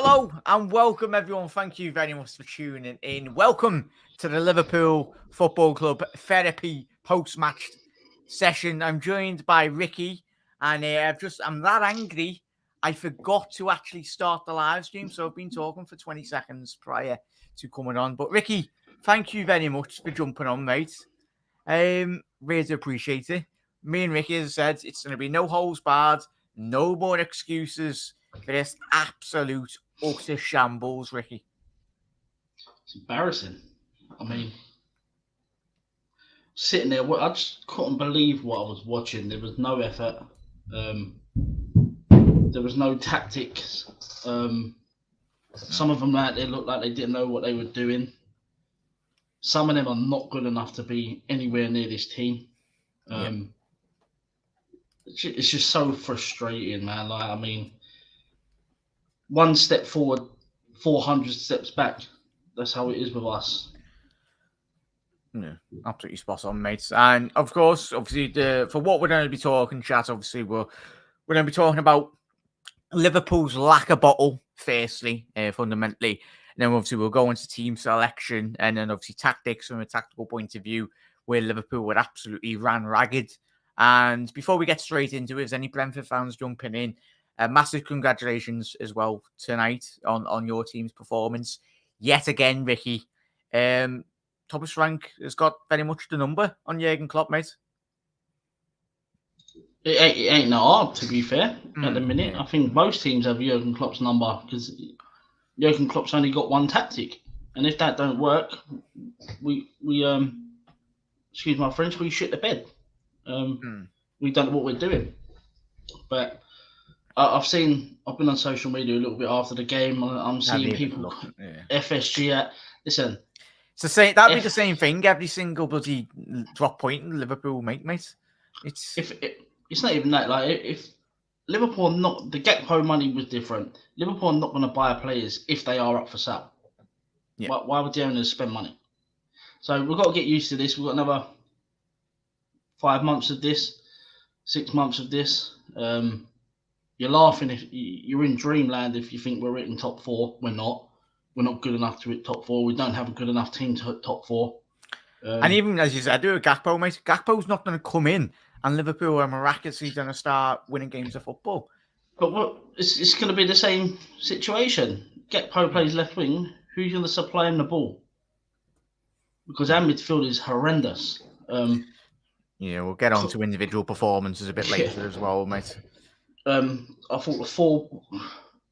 Hello and welcome everyone. Thank you very much for tuning in. Welcome to the Liverpool Football Club Therapy post-match session. I'm joined by Ricky and I'm that angry I forgot to actually start the live stream, so I've been talking for 20 seconds prior to coming on. But Ricky, thank you very much for jumping on, mate. Really appreciate it. Me and Ricky, as I said, it's going to be no holds barred, no more excuses for this absolute utter shambles, Ricky. It's embarrassing. I mean, sitting there, I just couldn't believe what I was watching. There was no effort. There was no tactics. Some of them they looked like they didn't know what they were doing. Some of them are not good enough to be anywhere near this team. It's just so frustrating, man. Like, I mean, one step forward, 400 steps back. That's how it is with us. Yeah, absolutely spot on, mates. And of course, obviously, for what we're going to be talking, chat, obviously, we're going to be talking about Liverpool's lack of bottle, firstly, fundamentally. And then obviously we'll go into team selection and then obviously tactics from a tactical point of view, where Liverpool were absolutely ran ragged. And before we get straight into it, if there's any Brentford fans jumping in, massive congratulations as well tonight on your team's performance. Yet again, Ricky, Thomas Frank has got very much the number on Jurgen Klopp, mate. It ain't no hard, to be fair, at the minute. Yeah. I think most teams have Jurgen Klopp's number because Jurgen Klopp's only got one tactic. And if that don't work, we excuse my French, we shit the bed. We don't know what we're doing. But I've been on social media a little bit after the game. I'm seeing people FSG at. Listen, it's that'd be the same thing every single bloody drop point Liverpool make, mate. It's not even that. Like, if Liverpool the Gakpo money was different. Liverpool are not going to buy players if they are up for sale. Yeah. Why would the owners spend money? So we've got to get used to this. We've got another 5 months of this, 6 months of this. You're laughing if you're in dreamland if you think we're hitting top four. We're not. We're not good enough to hit top four. We don't have a good enough team to hit top four. And even as you said, do a Gakpo, mate. Gakpo's not going to come in and Liverpool are miraculously going to start winning games of football. But it's going to be the same situation. Gakpo plays left wing. Who's going to supply him the ball? Because our midfield is horrendous. Yeah, we'll get on to individual performances a bit later as well, mate. I thought the four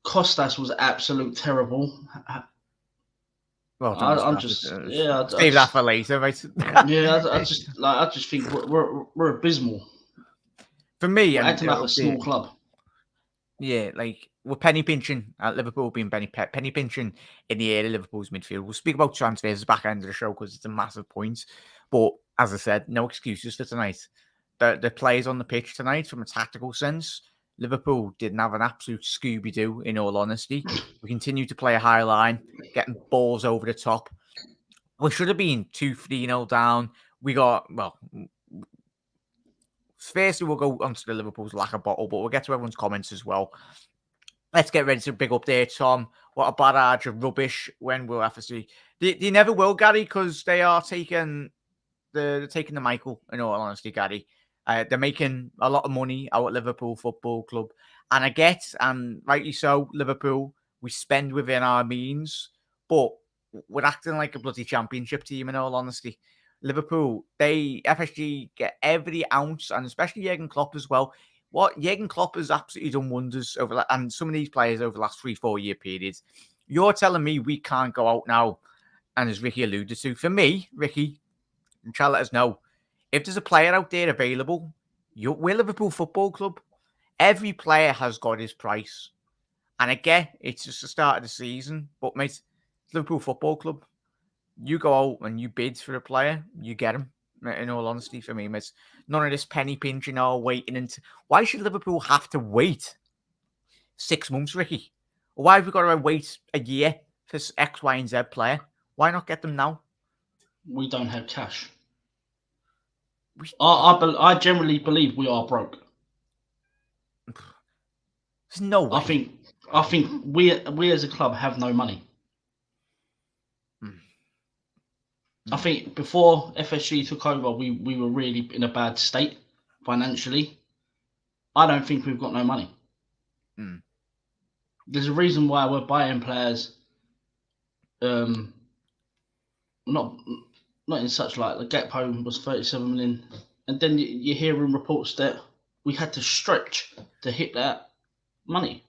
Costas was absolute terrible. Well, I'm just save that for later, mate. I just think we're abysmal. For me, we're acting like a small club. Yeah, like we're penny pinching at Liverpool, being penny pinching in the area of Liverpool's midfield. We'll speak about transfers at the back end of the show because it's a massive point. But as I said, no excuses for tonight. The players on the pitch tonight, from a tactical sense, Liverpool didn't have an absolute Scooby-Doo, in all honesty. We continue to play a high line, getting balls over the top. We should have been 2-3-0 down. We got, well, firstly, we'll go on to the Liverpool's lack of bottle, but we'll get to everyone's comments as well. Let's get ready to big up there, Tom. What a barrage of rubbish when we'll have to see. They never will, Gary, because they are taking the Michael, in all honesty, Gary. They're making a lot of money out at Liverpool Football Club. And I get, and rightly so, Liverpool, we spend within our means, but we're acting like a bloody championship team, in all honesty. Liverpool, FSG get every ounce, and especially Jurgen Klopp as well. What Jurgen Klopp has absolutely done wonders over, and some of these players over the last 3-4 year periods. You're telling me we can't go out now, and as Ricky alluded to, for me, Ricky, and try to let us know, if there's a player out there available, we're Liverpool Football Club. Every player has got his price. And again, it's just the start of the season. But, mate, it's Liverpool Football Club. You go out and you bid for a player, you get him. In all honesty, for me, mate. None of this penny pinching or waiting. Why should Liverpool have to wait 6 months, Ricky? Or why have we got to wait a year for X, Y, and Z player? Why not get them now? We don't have cash. I generally believe we are broke. There's no way. I think we as a club have no money. I think before FSG took over, we were really in a bad state financially. I don't think we've got no money. There's a reason why we're buying players. Not in such like the Gakpo was 37 million, and then you're hearing reports that we had to stretch to hit that money.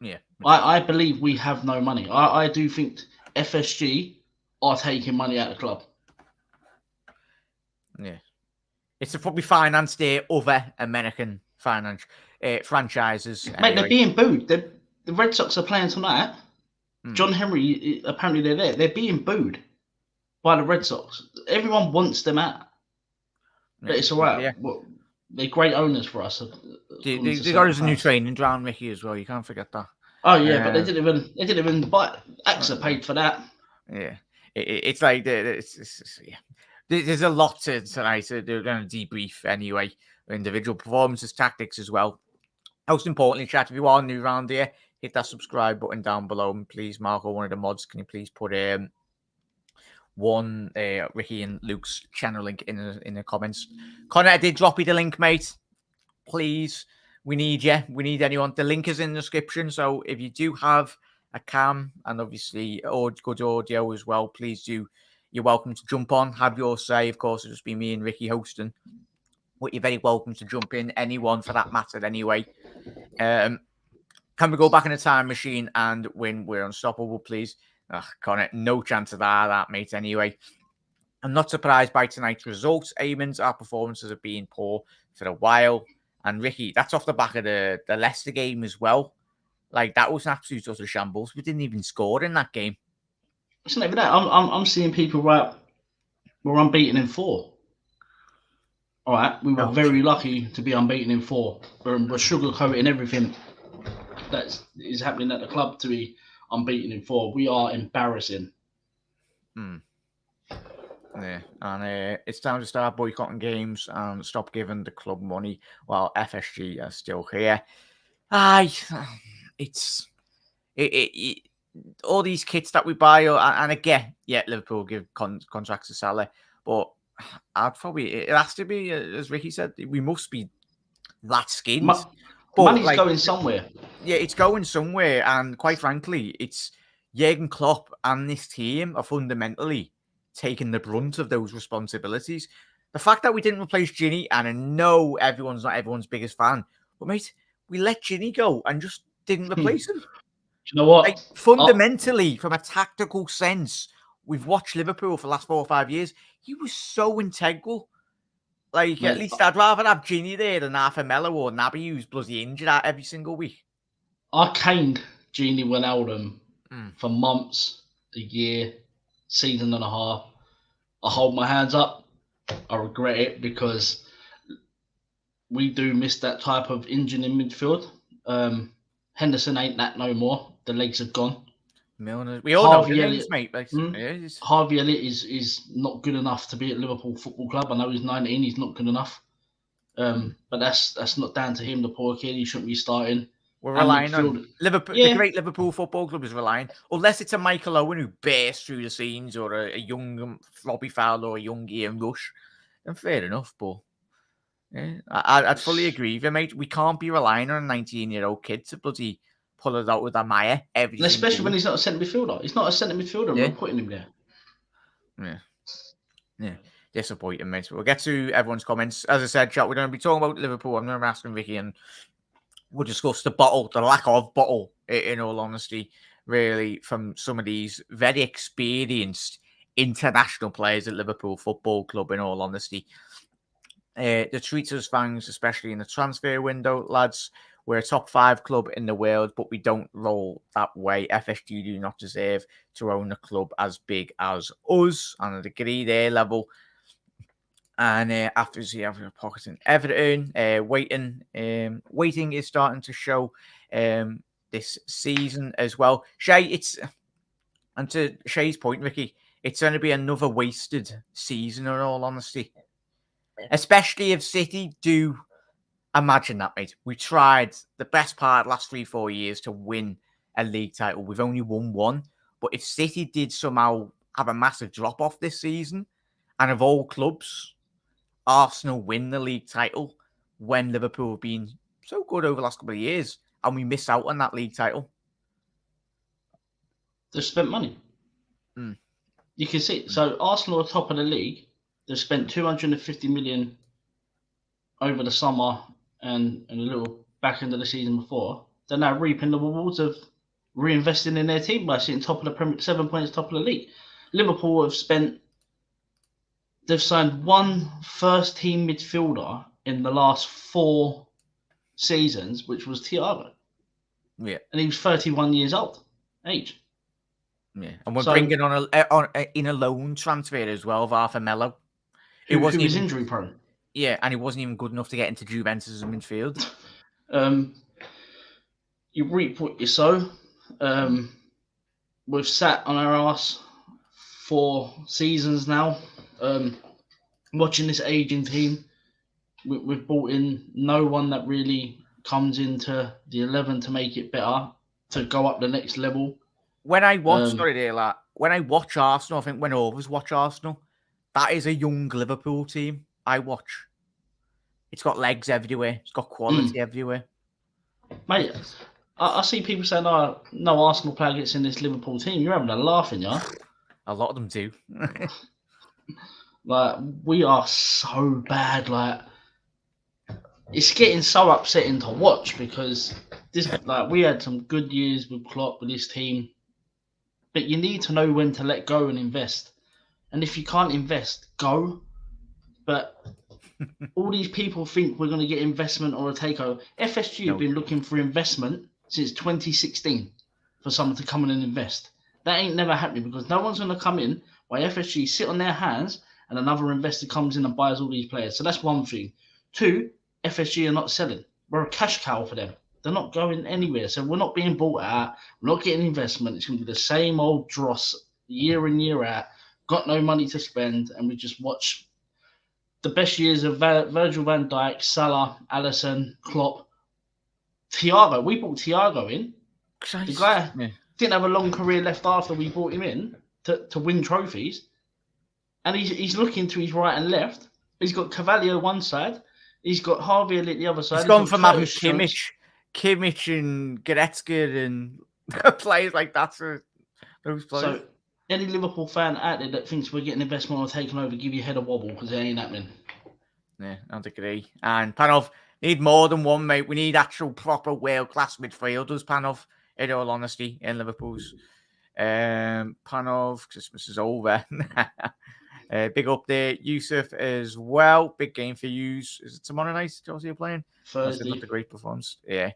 Yeah, I believe we have no money. I do think FSG are taking money out of the club. Yeah, it's to probably finance their other American franchises. Mate, anyway. they're being booed. The Red Sox are playing tonight. John Henry, apparently they're there. They're being booed by the Red Sox. Everyone wants them out. But it's all right. Yeah. Well, they're great owners for us. They got us a new training ground, Ricky, as well. You can't forget that. Oh yeah, but they didn't even buy. AXA paid for that. Yeah, it's like yeah. There's a lot tonight. So they're going to debrief anyway. Individual performances, tactics as well. Most importantly, chat, if you are new around here, hit that subscribe button down below. And please, Marco, one of the mods, can you please put Ricky and Luke's channel link in the comments. Connor, I did drop you the link, mate. Please, we need you. We need anyone. The link is in the description. So if you do have a cam and obviously good audio as well, please do. You're welcome to jump on, have your say. Of course, it'll just be me and Ricky hosting. But you're very welcome to jump in, anyone for that matter anyway. Can we go back in a time machine and win We're Unstoppable, please? Connor, no chance of that, mate, anyway. I'm not surprised by tonight's results. Eamon's, our performances have been poor for a while. And Ricky, that's off the back of the Leicester game as well. Like, that was an absolute utter shambles. We didn't even score in that game. It's not even that. I'm seeing people we're unbeaten in 4. All right, we were very lucky to be unbeaten in 4. We're sugarcoating everything that is happening at the club to be unbeaten in 4. We are embarrassing. Yeah, and it's time to start boycotting games and stop giving the club money while FSG are still here. It's all these kits that we buy, and again, yeah, Liverpool give contracts to Salah, but it has to be, as Ricky said, we must be that skinned. Money's going somewhere. Yeah, it's going somewhere, and quite frankly, it's Jurgen Klopp and this team are fundamentally taking the brunt of those responsibilities. The fact that we didn't replace Ginny, and I know everyone's not everyone's biggest fan, but mate, we let Ginny go and just didn't replace him. Do you know what? Like, fundamentally, from a tactical sense, we've watched Liverpool for the last 4 or 5 years. He was so integral. Like, at least I'd rather have Ginny there than Arthur Mello or Naby, who's bloody injured out every single week. I caned Gini Wijnaldum for months, a year, season and a half. I hold my hands up. I regret it because we do miss that type of engine in midfield. Henderson ain't that no more. The legs have gone. Milner. We all know the names, mate. Harvey Elliott is not good enough to be at Liverpool Football Club. I know he's 19. He's not good enough. But that's not down to him. The poor kid. He shouldn't be starting. We're relying on Liverpool. Yeah. The great Liverpool Football Club is relying, unless it's a Michael Owen who bursts through the scenes, or a young Robbie Fowler or a young Ian Rush. Then fair enough, but yeah, I'd fully agree with you, mate. We can't be relying on a 19-year-old kid to bloody pull it out with a Maya every. Especially when he's not a centre midfielder. He's not a centre midfielder. Yeah. We're putting him there. Yeah. Disappointing, mate. We'll get to everyone's comments. As I said, chat, we're going to be talking about Liverpool. I'm going to be asking Ricky, and we'll discuss the lack of bottle, in all honesty, really, from some of these very experienced international players at Liverpool Football Club, in all honesty. The treats us fans, especially in the transfer window, lads. We're a top 5 club in the world, but we don't roll that way. FSG do not deserve to own a club as big as us, on a degree their level. And after we have a pocket in Everton, waiting is starting to show this season as well. Shay, and to Shay's point, Ricky, it's going to be another wasted season, in all honesty. Especially if City do. Imagine that, mate. We tried the best part of the last 3-4 years to win a league title. We've only won one. But if City did somehow have a massive drop off this season, and of all clubs, Arsenal win the league title when Liverpool have been so good over the last couple of years, and we miss out on that league title. They've spent money. You can see. So Arsenal are top of the league. They've spent 250 million over the summer and a little back end of the season before. They're now reaping the rewards of reinvesting in their team by sitting top of the Premier, 7 points top of the league. Liverpool they've signed one first team midfielder in the last 4 seasons, which was Thiago. Yeah. And he was 31 years old, age. Yeah. And we're bringing on a loan transfer as well of Arthur Melo. Who was injury prone. Yeah, and he wasn't even good enough to get into Juventus' midfield. You reap what you sow. We've sat on our ass for seasons now, watching this aging team. We've brought in no one that really comes into the 11 to make it better, to go up the next level. When I watch, when I watch Arsenal, I think when others watch Arsenal, that is a young Liverpool team I watch. It's got legs everywhere. It's got quality everywhere. Mate, I see people saying, "Oh, no Arsenal player gets in this Liverpool team." You're having a laugh, yeah? A lot of them do. Like, we are so bad. Like, it's getting so upsetting to watch because we had some good years with Klopp with this team, but you need to know when to let go and invest. And if you can't invest, go. But all these people think we're going to get investment or a takeover. FSG have been looking for investment since 2016 for someone to come in and invest. That ain't never happening because no one's going to come in while FSG sit on their hands and another investor comes in and buys all these players. So that's one thing. 2, FSG are not selling. We're a cash cow for them. They're not going anywhere. So we're not being bought out. We're not getting investment. It's going to be the same old dross year in, year out. Got no money to spend, and we just watch the best years of Virgil van Dijk, Salah, Alisson, Klopp, Thiago. We brought Thiago in. The guy didn't have a long career left after we brought him in to win trophies. And he's looking to his right and left. He's got Cavalier one side. He's got Harvey Elliott the other side. He's gone from having Kimmich and Goretzka and players like that. So those players. So any Liverpool fan out there that thinks we're getting investment or taking over, give your head a wobble because it ain't happening. Yeah, I'd agree. And Panov, need more than one, mate. We need actual proper world-class midfielders, Panov, in all honesty, in Liverpool's. Panov, Christmas is over. Big update. Yusuf as well. Big game for yous. Is it tomorrow night? Chelsea are playing? Thursday. Not a great performance. Yeah.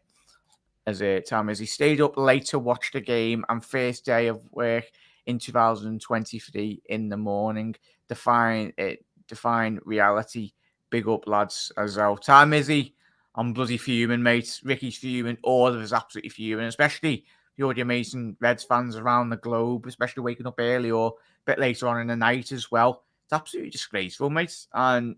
As Tom as he stayed up late to watch the game and first day of work in 2023 in the morning. Define reality. Big up, lads, as well. Tom Izzy, I'm bloody fuming, mate. Ricky's fuming. All of us absolutely fuming, especially the audio amazing Reds fans around the globe, especially waking up early or a bit later on in the night as well. It's absolutely disgraceful, mate. And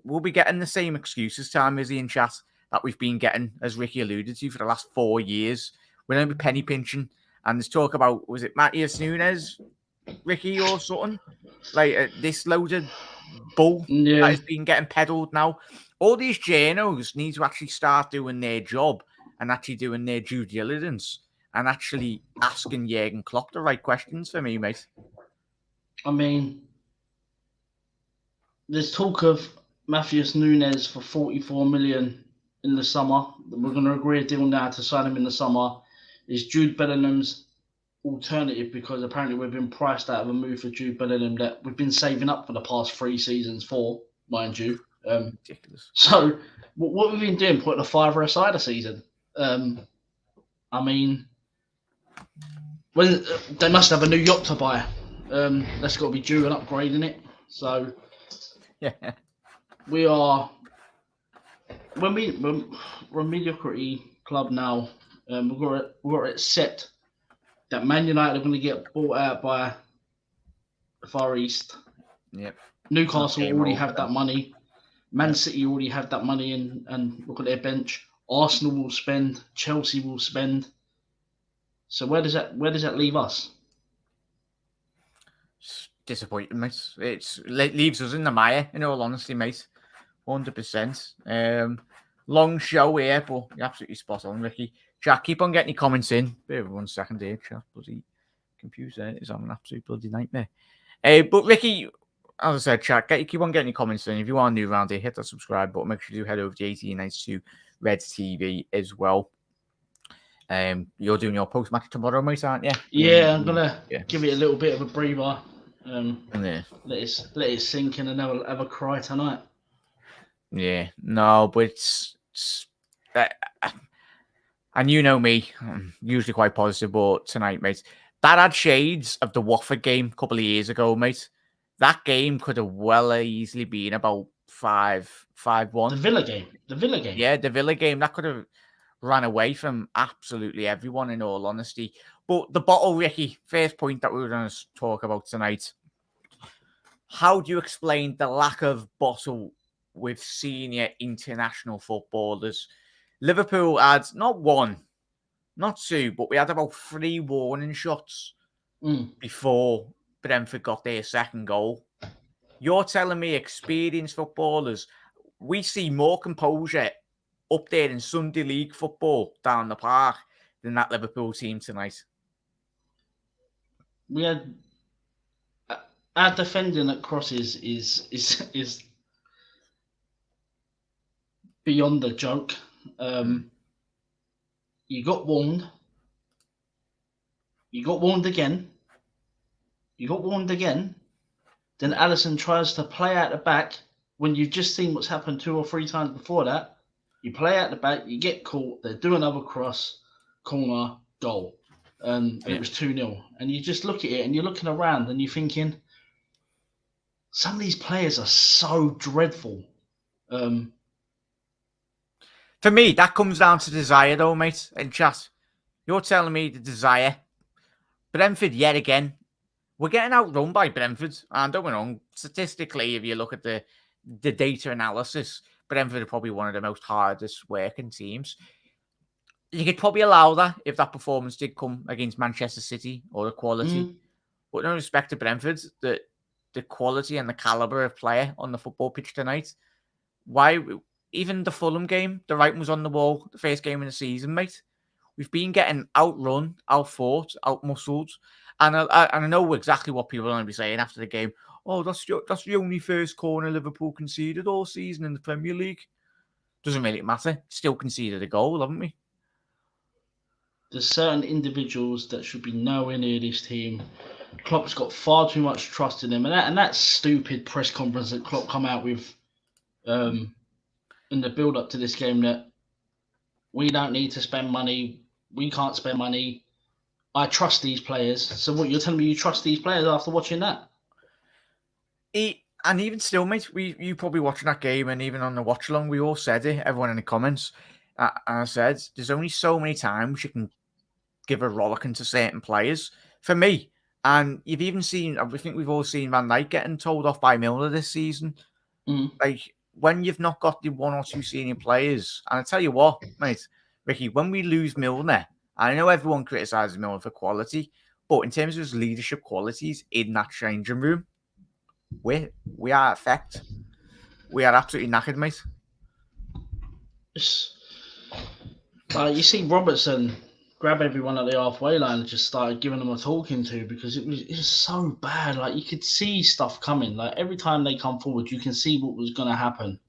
we'll be getting the same excuses, Tom Izzy, in chat that we've been getting, as Ricky alluded to, for the last 4 years. We're going to be penny pinching. And there's talk about, was it Matthias Nunes, Ricky, or something? Like this loaded bull that has been getting peddled now. All these journos need to actually start doing their job and actually doing their due diligence and actually asking Jurgen Klopp the right questions for me, mate. I mean, there's talk of Matthias Nunes for 44 million in the summer. We're going to agree a deal now to sign him in the summer. Is Jude Bellingham's alternative because apparently we've been priced out of a move for Jude Bellingham that we've been saving up for the past 3 seasons for, mind you. Ridiculous. So what we've been doing, putting a fiver aside a season. I mean, when they must have a new yacht to buy. That's got to be due an upgrade in it. So yeah, we are. We're a mediocrity club now. We've got it set that Man United are going to get bought out by the Far East. Yep. Newcastle already have that money. Man City already have that money and look at their bench. Arsenal will spend. Chelsea will spend. So where does that leave us? Disappointing, mate. It leaves us in the mire, in all honesty, mate. 100%. Long show here, but you're absolutely spot on, Ricky. Jack, keep on getting your comments in. Bear with 1 second here, chat. Bloody computer is having an absolute bloody nightmare. But Ricky, as I said, chat, keep on getting your comments in. If you are new around here, hit that subscribe button. Make sure you head over to 1892 Reds TV as well. You're doing your post match tomorrow, mate, aren't you? Yeah, I'm gonna give it a little bit of a breather. Yeah. Let it sink in and have a cry tonight. Yeah, no, but it's and you know me, I'm usually quite positive, but tonight, mate, that had shades of the Watford game a couple of years ago, mate. That game could have well easily been about 5-1. The Villa game. Yeah, the Villa game, that could have ran away from absolutely everyone, in all honesty. But the bottle, Ricky, first point that we were going to talk about tonight. How do you explain the lack of bottle with senior international footballers? Liverpool had not 1, not 2, but we had about 3 warning shots before Brentford got their second goal. You're telling me experienced footballers, we see more composure up there in Sunday League football down the park than that Liverpool team tonight? We had our defending at crosses is beyond a joke. You got warned. You got warned again. You got warned again. Then Alisson tries to play out the back when you've just seen what's happened 2 or 3 times before that. You play out the back, you get caught, they do another cross, corner, goal. And it was 2-0. And you just look at it and you're looking around and you're thinking, some of these players are so dreadful. For me, that comes down to desire, though, mate. And chat, you're telling me the desire. Brentford, yet again, we're getting outrun by Brentford. And don't get me wrong, statistically, if you look at the data analysis, Brentford are probably one of the most hardest working teams. You could probably allow that if that performance did come against Manchester City or the quality. But no respect to Brentford, the quality and the calibre of player on the football pitch tonight. Why? Even the Fulham game, the writing was on the wall, the first game of the season, mate. We've been getting outrun, outfought, outmuscled. And I know exactly what people are going to be saying after the game. Oh, that's the only first corner Liverpool conceded all season in the Premier League. Doesn't really matter. Still conceded a goal, haven't we? There's certain individuals that should be nowhere near this team. Klopp's got far too much trust in them. And that stupid press conference that Klopp come out with in the build-up to this game, that we don't need to spend money, we can't spend money, I trust these players. So what, you're telling me you trust these players after watching that? And even still, mate, you probably watching that game, and even on the watch-along, we all said it, everyone in the comments, and I said, there's only so many times you can give a rollicking to certain players. For me, and you've even seen, I think we've all seen Van Dijk getting told off by Milner this season. Like, when you've not got the 1 or 2 senior players, and I tell you what, mate, Ricky, when we lose Milner, I know everyone criticises Milner for quality, but in terms of his leadership qualities in that changing room, we are effect. We are absolutely knackered, mate. You see Robertson grab everyone at the halfway line and just started giving them a talking to, because it was so bad. Like, you could see stuff coming. Like, every time they come forward, you can see what was going to happen.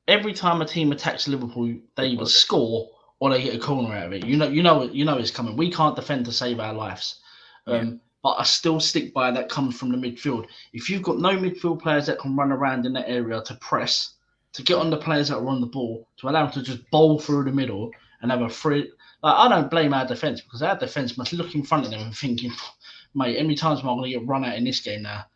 Every time a team attacks Liverpool, they either score or they get a corner out of it. You know it's coming. We can't defend to save our lives. But I still stick by that comes from the midfield. If you've got no midfield players that can run around in that area to press, to get on the players that are on the ball, to allow them to just bowl through the middle and have a free... Like, I don't blame our defence, because our defence must look in front of them and thinking, mate, how many times am I going to get run out in this game now?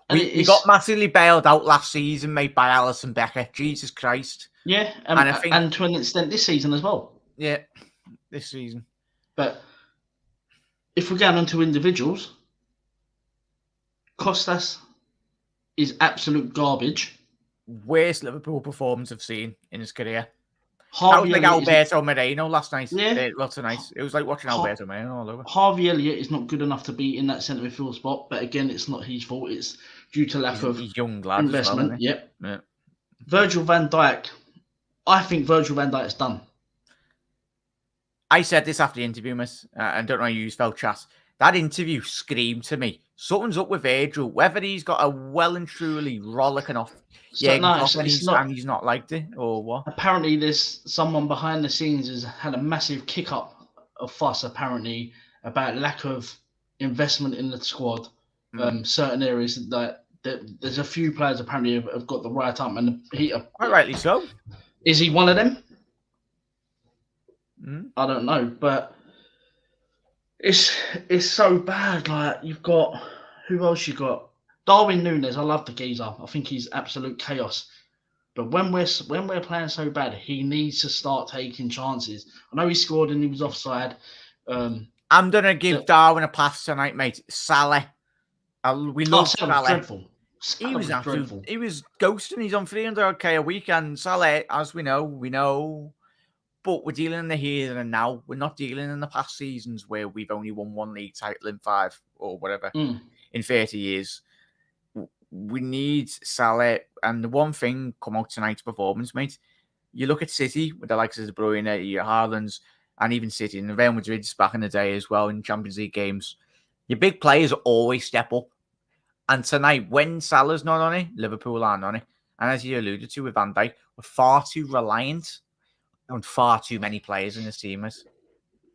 We got massively bailed out last season, mate, by Alisson Becker. Jesus Christ. Yeah, and to an extent this season as well. Yeah, this season. But if we're going on to individuals, Costas is absolute garbage. Worst Liverpool performance I've seen in his career. That was like Elliott Alberto Moreno last night. Yeah. Lots of nights. It was like watching Alberto Moreno all over. Harvey Elliott is not good enough to be in that centre midfield spot, but again, it's not his fault. It's due to lack of he's young lad investment. as well, Yep. Yeah. Virgil van Dijk. I think Virgil van Dijk's done. I said this after the interview, miss, and don't know how you felt, chat. That interview screamed to me. Something's up with Virgil. Whether he's got a well and truly rollicking off, he's not liked it, or what? Apparently, there's someone behind the scenes has had a massive kick up of fuss. Apparently, about lack of investment in the squad. Certain areas that there's a few players apparently have got the right up, and quite rightly so. Is he one of them? I don't know, but it's so bad. Like, you've got, who else you got? Darwin Nunes. I love the geezer. I think he's absolute chaos. But when we're playing so bad, he needs to start taking chances. I know he scored and he was offside. I'm gonna give Darwin a pass tonight, mate. Salah. We love Salah. Dreadful. He was dreadful. He was ghosting. He's on 300k a week, and Salah, as we know. But we're dealing in the here and now. We're not dealing in the past seasons where we've only won one league title in 5 or whatever in 30 years. We need Salah. And the one thing come out tonight's performance, mate, you look at City with the likes of De Bruyne, your Haalands, and even City and Real Madrid's back in the day as well in Champions League games. Your big players always step up. And tonight, when Salah's not on it, Liverpool aren't on it. And as you alluded to with Van Dijk, we're far too reliant on far too many players in the team.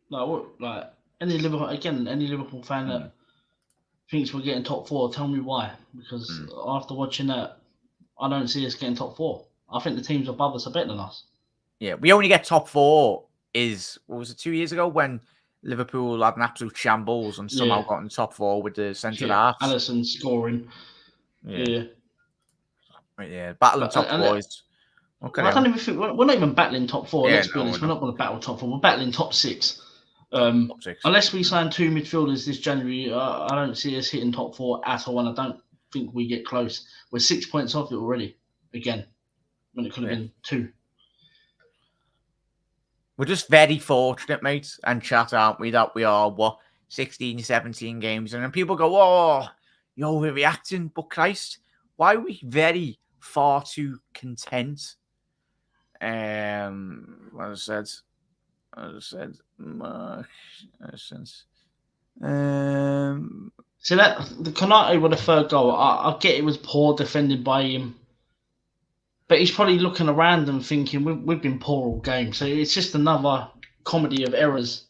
No, like any Liverpool fan that thinks we're getting top 4, tell me why. Because after watching that, I don't see us getting top 4. I think the teams above us are better than us. Yeah, we only get top 4 what was it, 2 years ago when Liverpool had an absolute shambles and somehow got in top 4 with the centre halves. Alisson scoring. Yeah. Battling top 4 is... Okay. I don't even think we're not even battling top 4. Let's be honest, we're not going to battle top 4. We're battling top 6. Top 6. Unless we sign 2 midfielders this January, I don't see us hitting top 4 at all, and I don't think we get close. We're 6 points off it already. Again, when it could have been 2. We're just very fortunate, mate, and chat, aren't we, that we are 16, 17 games, and then people go, "Oh, you're overreacting," but Christ, why are we far too content? What I said. So that the Konate with the 3rd goal, I get it was poor defended by him, but he's probably looking around and thinking we've been poor all game. So it's just another comedy of errors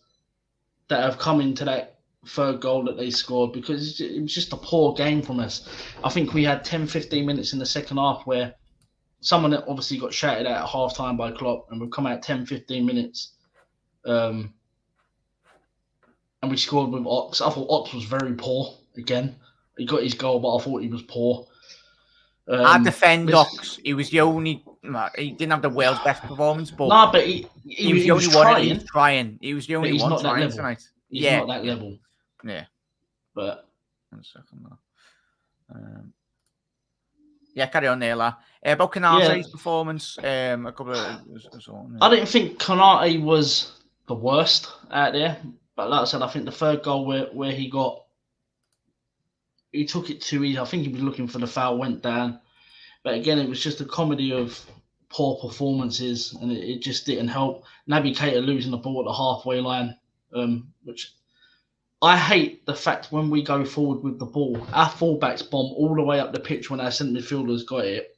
that have come into that 3rd goal that they scored, because it was just a poor game from us. I think we had 10-15 minutes in the second half where someone that obviously got shouted at half time by Klopp, and we've come out 10-15 minutes and we scored with Ox. I thought Ox was very poor again. He got his goal, but I thought he was poor. I defend Ox. He was the only... He didn't have the world's best performance, but... No, but he was the only one. He was trying. He was the only one trying tonight. He's not that level. Yeah. But... 1 second, carry on there, lad. About Konate's performance, a couple of... I didn't think Konate was the worst out there. But like I said, I think the 3rd goal where he took it too easy. I think he was looking for the foul, went down. But again, it was just a comedy of poor performances, and it just didn't help. Naby Keita losing the ball at the halfway line, which I hate the fact when we go forward with the ball, our fullbacks bomb all the way up the pitch when our centre midfielders got it.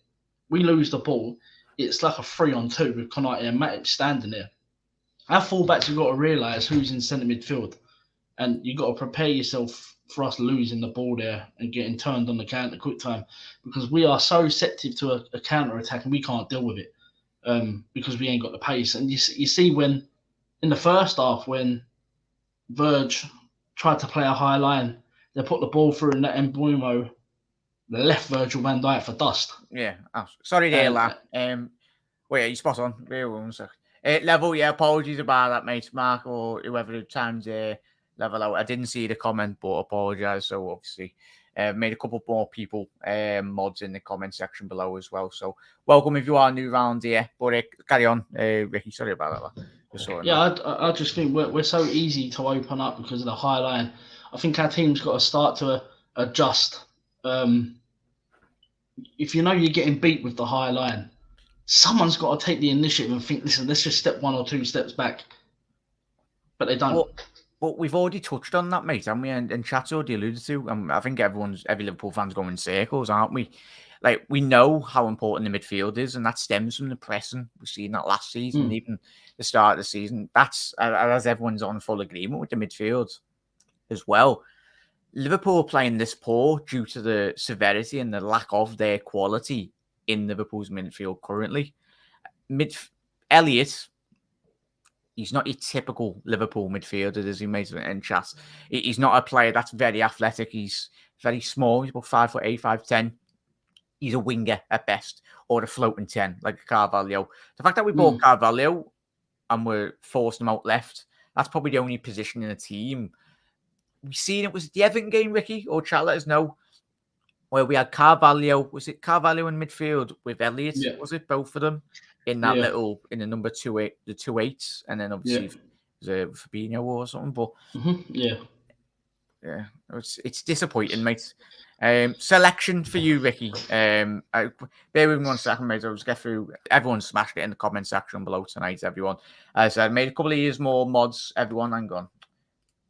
We lose the ball. It's like a 3-on-2 with Konate and Matip standing there. Our fullbacks have got to realise who's in centre midfield, and you've got to prepare yourself for us losing the ball there and getting turned on the counter quick time, because we are so receptive to a counter attack and we can't deal with it because we ain't got the pace. And you see when in the first half when Verge tried to play a high line, they put the ball through and Mbeumo left Virgil van Dijk for dust. Yeah, sorry there, lad. Wait, you spot on. Wait 1 sec. Level, apologies about that, mate. Mark or whoever at times level out. I didn't see the comment, but apologise. So obviously, Made a couple more people mods in the comment section below as well. So welcome if you are new around here. But carry on, Ricky. Sorry about that. I just think we're so easy to open up because of the high line. I think our team's got to start to adjust. If you know you're getting beat with the high line, someone's got to take the initiative and think, listen, let's just step 1 or 2 steps back. But they don't. But we've already touched on that, mate, haven't we? And Chat's already alluded to. I think every Liverpool fan's going in circles, aren't we? Like, we know how important the midfield is, and that stems from the pressing. We've seen that last season, even the start of the season. That's as everyone's on full agreement with the midfield as well. Liverpool playing this poor due to the severity and the lack of their quality in Liverpool's midfield currently. Elliott, he's not your typical Liverpool midfielder, as he made in chat. He's not a player that's very athletic. He's very small. He's about 5'8", 5'10". He's a winger at best, or a floating 10, like Carvalho. The fact that we bought Carvalho and we're forcing him out left, that's probably the only position in the team. We've seen it was the Everton game, Ricky, or chat, let us know, where we had Carvalho. Was it Carvalho in midfield with Elliott? Yeah. Was it both of them in that in the number 2-8, the 2-8s, and then obviously was it Fabinho or something? But it's disappointing, mate. Selection for you, Ricky. Bear with me 1 second, mate. I'll just get through. Everyone smashed it in the comment section below tonight, everyone. As I made a couple of years more mods, everyone. Hang on.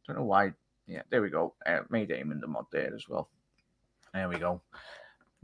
Don't know why. Yeah, there we go. Made aim in the mod there as well. There we go.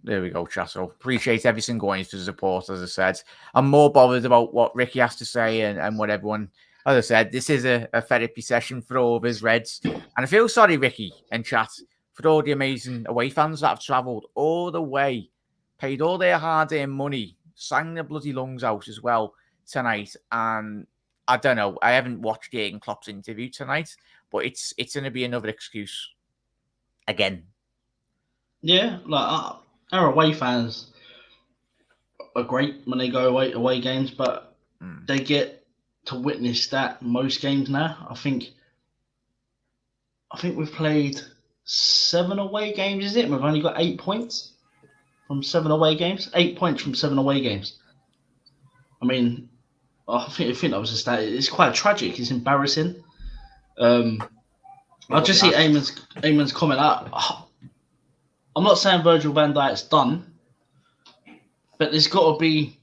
There we go, Chasso. Appreciate every single one for the support, as I said. I'm more bothered about what Ricky has to say and what everyone... As I said, this is a therapy session for all of his Reds. And I feel sorry, Ricky, and chat, for all the amazing away fans that have travelled all the way, paid all their hard-earned money, sang their bloody lungs out as well tonight. And I don't know, I haven't watched Jurgen Klopp's interview tonight, but it's going to be another excuse again. Yeah, like our away fans are great when they go away games, but they get to witness that most games now. I think we've played 7 away games, is it? We've only got 8 points from 7 away games. 8 points from 7 away games. I mean, I think that was a stat. It's quite tragic. It's embarrassing. I'll just see Eamon's comment. I'm not saying Virgil van Dijk's done, but there's got to be,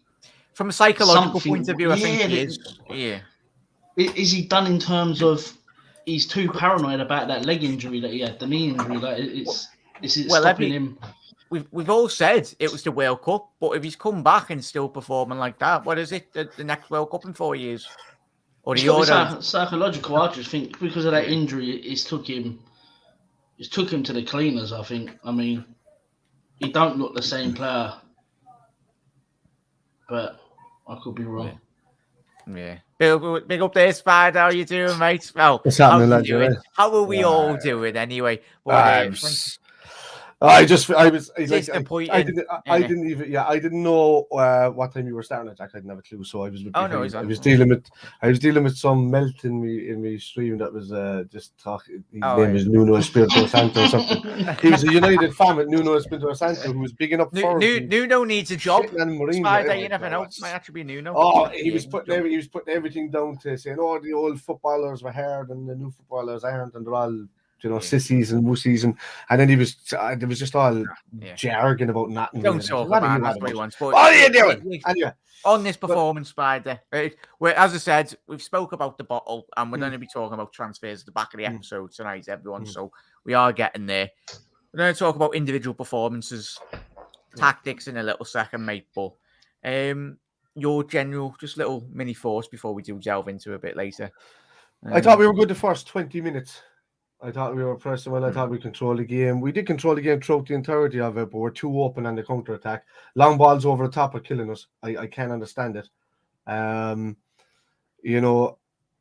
from a psychological point of view, I think he is. Yeah. Is he done in terms of he's too paranoid about that leg injury that he had, the knee injury? Like it's stopping him? We've all said it was the World Cup, but if he's come back and still performing like that, what is it? The next World Cup in 4 years? Or it's psychological. I just think because of that injury, it's took him to the cleaners, I think. I mean, he don't look the same player, but I could be wrong. Yeah. Big up there, Spider. How you doing, mate? Well, what's happening, lad? How are we all doing anyway? I was disappointed. I didn't know what time you were starting at, Jack. I didn't have a clue, so I was. I was dealing with some melt in me stream that was just talking. His name was Nuno Espirito Santo or something. He was a United fan with Nuno Espirito Santo who was bigging up for Nuno needs a job. Spider, you never know. Might actually be Nuno. Oh, he was putting everything down to saying, "Oh, the old footballers were hard and the new footballers aren't, and they're all." Sissies and wussies, and then it was just all jargon about nothing. Don't talk about that's what he wants. What are you doing? Anyway, on this performance, Spider, where, as I said, we've spoke about the bottle, and we're going to be talking about transfers at the back of the episode tonight, everyone. So we are getting there. We're going to talk about individual performances, tactics in a little second, mate. But your general, just little mini thoughts before we do delve into a bit later. I thought we were good the first 20 minutes. I thought we were pressing well. I thought we controlled the game. We did control the game throughout the entirety of it, but we're too open on the counter-attack. Long balls over the top are killing us. I can't understand it.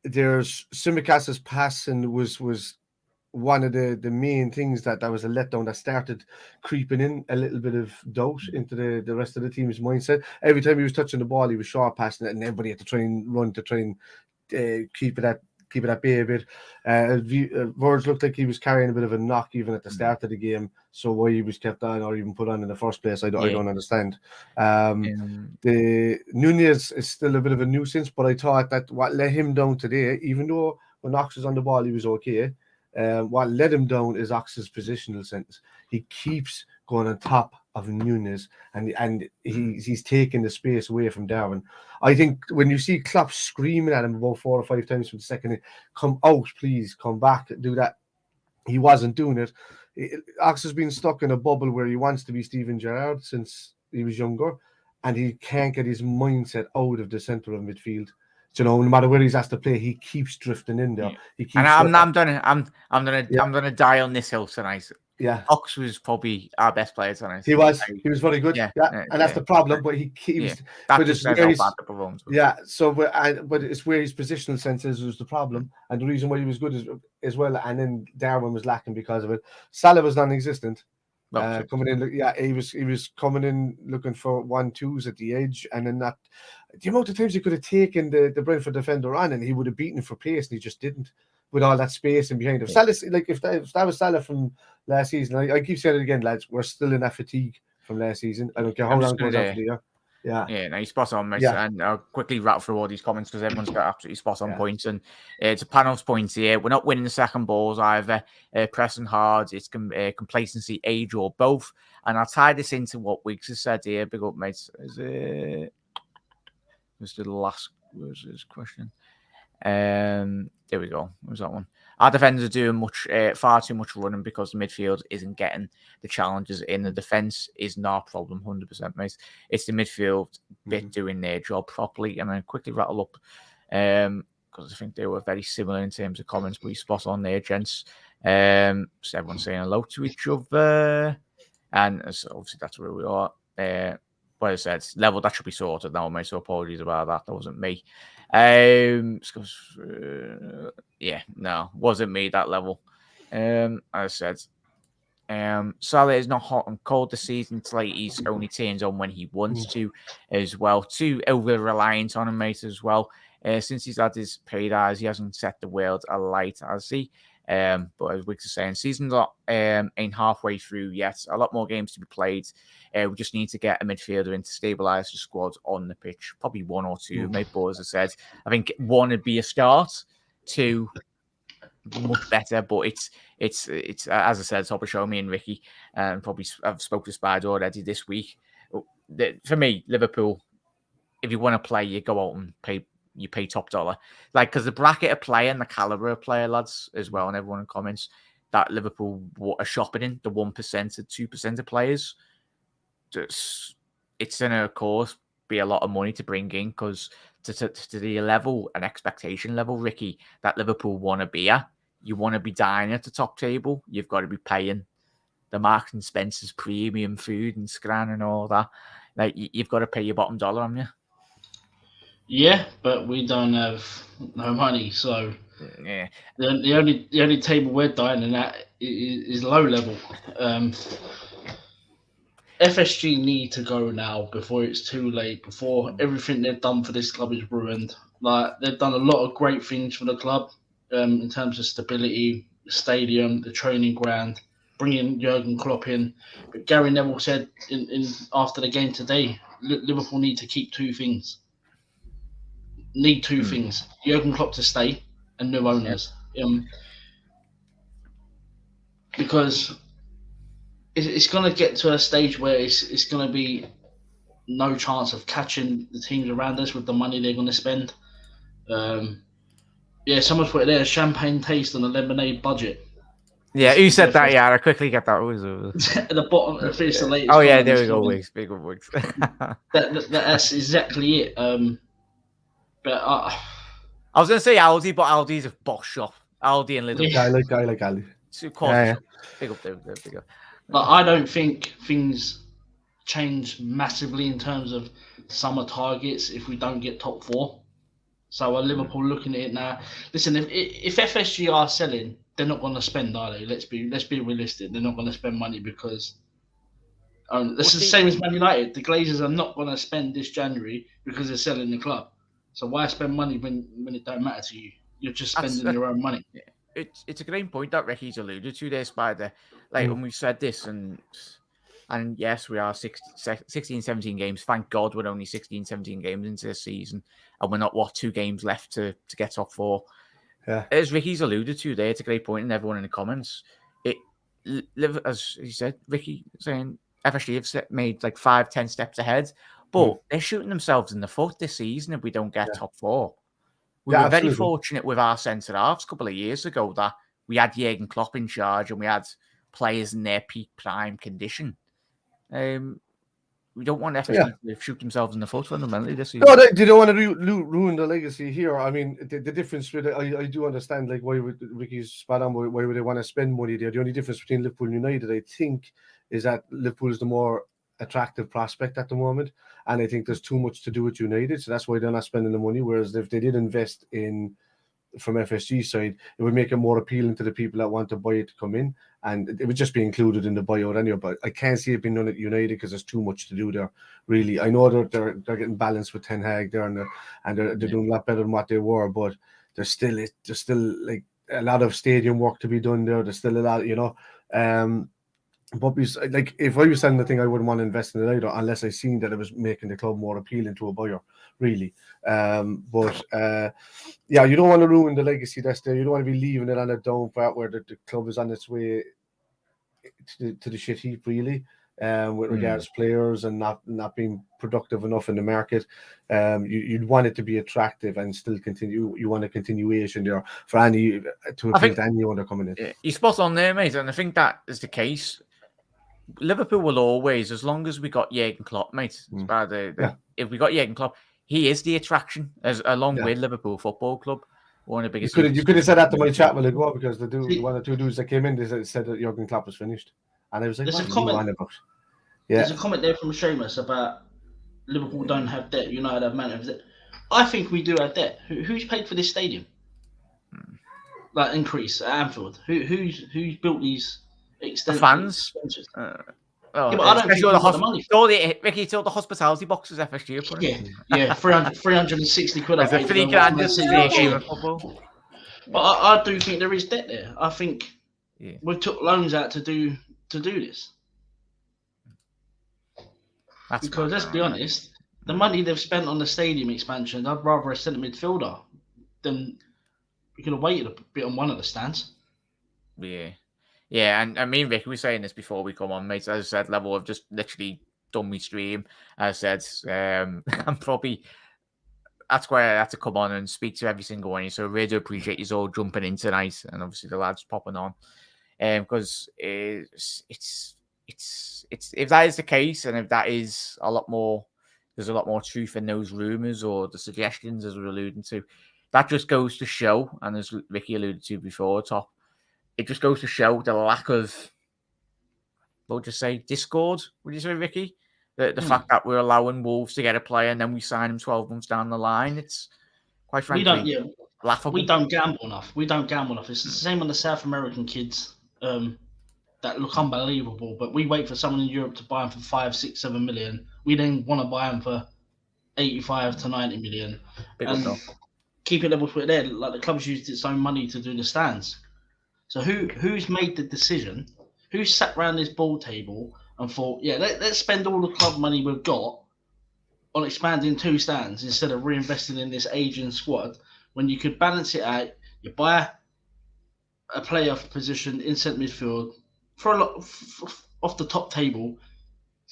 There's Simicas's passing was one of the main things that was a letdown that started creeping in a little bit of doubt into the rest of the team's mindset. Every time he was touching the ball, he was short passing it, and everybody had to try and run to try and keep it at keep it at bay a bit. Verge looked like he was carrying a bit of a knock even at the start of the game. So why he was kept on or even put on in the first place, I don't understand. The Nunes is still a bit of a nuisance, but I thought that what let him down today, even though when Ox was on the ball, he was okay. What let him down is Ox's positional sense. He keeps going on top of Nunes, and he's taking the space away from Darwin. I think when you see Klopp screaming at him about 4 or 5 times from the second, come out, please, come back, do that. He wasn't doing it. Ox has been stuck in a bubble where he wants to be Steven Gerrard since he was younger, and he can't get his mindset out of the centre of midfield. So, no matter where he's asked to play, he keeps drifting in there. He keeps. And I'm gonna die on this hill tonight. Yeah, Ox was probably our best player tonight. He was very good. Yeah. And that's the problem. But he was. That just says how bad the performance was. Yeah. So, but it's where his positional sense was the problem, and the reason why he was good as well. And then Darwin was lacking because of it. Salah was non-existent. Coming in, he was coming in looking for 1-2s at the edge, and then that the amount of times he could have taken the Brentford defender on, and he would have beaten him for pace, and he just didn't with all that space in behind him. Salah, like if that was Salah from last season, I keep saying it again, lads, we're still in that fatigue from last season. I don't care how long it goes after the year. Yeah, no, you're spot on, mate. Yeah. And I'll quickly rattle through all these comments because everyone's got absolutely spot on points. And it's a panel's points here. We're not winning the second balls either. Pressing hard, it's complacency, age, or both. And I'll tie this into what Wiggs has said here. Big up, mates. Is it? Was the last? Was his question? There we go. What was that one? Our defenders are doing far too much running because the midfield isn't getting the challenges in. The defence is not a problem, 100%, mate. It's the midfield bit doing their job properly. And I quickly rattle up because I think they were very similar in terms of comments, but you spot on there, gents. So everyone's saying hello to each other. And so obviously that's where we are. But I said, level that should be sorted now, mate. So apologies about that. That wasn't me. Wasn't me that level. As I said, Salah is not hot and cold this season. It's like he's only turns on when he wants to, as well. Too over reliant on him, mate, as well. Since he's had his pay rise, he hasn't set the world alight, has he? But as Wiggs is saying, season's ain't halfway through yet. A lot more games to be played. We just need to get a midfielder in to stabilise the squad on the pitch. Probably 1 or 2, maybe. But as I said, I think 1 would be a start. 2, much better. But it's as I said, top of show, me and Ricky, and probably I've spoken to Spider already this week. For me, Liverpool, if you want to play, you go out and pay. You pay top dollar, like because the bracket of player and the caliber of player, lads, as well, and everyone in comments that Liverpool are shopping in the 1% to 2% of players. It's gonna, of course, be a lot of money to bring in because to the level and expectation level, Ricky, that Liverpool want to be at. You want to be dining at the top table. You've got to be paying the Marks and Spencer's premium food and scran and all that. Like you've got to pay your bottom dollar, haven't you? Yeah, but we don't have no money, so yeah. The only table we're dining at is low level. FSG need to go now before it's too late. Before everything they've done for this club is ruined. Like they've done a lot of great things for the club, in terms of stability, the stadium, the training ground, bringing Jurgen Klopp in. But Gary Neville said in after the game today, Liverpool need to keep 2 things. Need 2 things: Jurgen Klopp to stay and new owners. Because it's going to get to a stage where it's going to be no chance of catching the teams around us with the money they're going to spend. Someone's put it there: champagne taste on a lemonade budget. Yeah, who said that? Yeah, I quickly get that. At the bottom, it's the latest. Oh yeah, there we go, Wiggs. Big up, Wiggs. That's exactly it. But I was going to say Aldi, but Aldi's a boss shop. Aldi and Lidl. Yeah, I like Aldi. Big up there. But I don't think things change massively in terms of summer targets if we don't get top 4. So are Liverpool looking at it now? Listen, if FSG are selling, they're not going to spend, are they? Let's be realistic. They're not going to spend money because this is the same as Man United. The Glazers are not going to spend this January because they're selling the club. So why spend money when it don't matter to you? you're just spending your own money. It's a great point that Ricky's alluded to there, Spider. Like, when we've said this, and yes, we are 16, 17 games. Thank God we're only 16, 17 games into this season, and we're not, 2 games left to get top 4. Yeah. As Ricky's alluded to there, it's a great point, and everyone in the comments, as he said, Ricky saying, FSG have made like 5-10 steps ahead, but they're shooting themselves in the foot this season if we don't get top 4. We were very fortunate with our centre halves a couple of years ago that we had Jurgen Klopp in charge and we had players in their peak prime condition. We don't want FSG to shoot themselves in the foot fundamentally this season. No, they don't want to ruin the legacy here. I mean, the difference with it, I do understand like why would Ricky's spot on, why would they want to spend money there. The only difference between Liverpool and United, I think, is that Liverpool is the more attractive prospect at the moment, and I think there's too much to do with United, so that's why they're not spending the money. Whereas if they did invest in from FSG side, it would make it more appealing to the people that want to buy it to come in, and it would just be included in the buyout anyway. But I can't see it being done at United because there's too much to do there. Really, I know they're getting balanced with Ten Hag there, and they're doing a lot better than what they were, but there's still like a lot of stadium work to be done there. There's still a lot, But like, if I was selling the thing, I wouldn't want to invest in it either, unless I seen that it was making the club more appealing to a buyer, really. But you don't want to ruin the legacy that's there. You don't want to be leaving it on a down part where the club is on its way to the shit heap, really. With regards to players and not being productive enough in the market. You'd want it to be attractive and still continue. You want a continuation there for any to appeal to anyone that coming in. Yeah, you're spot on there, mate, and I think that is the case. Liverpool will always, as long as we got Jurgen Klopp, mate. If we got Jurgen Klopp, he is the attraction, along with Liverpool Football Club. One of the biggest. You could have said that to my chat while ago, because one or two dudes that came in, they said that Jurgen Klopp was finished, and I was like, there's a comment there from Seamus about Liverpool don't have debt, United have man of debt. I think we do have debt. Who's paid for this stadium? Like increase at Anfield? Who's built these? The fans. But I don't think the money. Ricky, it's all the hospitality boxes FSG are putting. Yeah, 360 quid. There's a 3 grand just to see a game of football. But I do think there is debt there. I think we took loans out to do this. Because let's be honest, the money they've spent on the stadium expansion, I'd rather have sent a midfielder than we could have waited a bit on one of the stands. Yeah, and I mean, Rick, we were saying this before we come on, mate. As I said, level of just literally done me stream. As I said, I'm probably, that's why I had to come on and speak to every single one of you. So I really do appreciate you all jumping in tonight, and obviously the lads popping on, because it's if that is the case, and if that is a lot more, there's a lot more truth in those rumours or the suggestions as we're alluding to. That just goes to show, and as Ricky alluded to before, it just goes to show the lack of, we'll just say, discord. Would you say, Ricky? The fact that we're allowing Wolves to get a player and then we sign him 12 months down the line. It's quite frankly laughable. We don't gamble enough. It's the same on the South American kids that look unbelievable, but we wait for someone in Europe to buy them for 5, 6, 7 million. We then want to buy them for 85 to 90 million. Keep it level with there. Like the club's used its own money to do the stands. So who's made the decision? Who sat around this ball table and thought, let's spend all the club money we've got on expanding 2 stands instead of reinvesting in this aging squad, when you could balance it out? You buy a player position in centre midfield for a lot off the top table,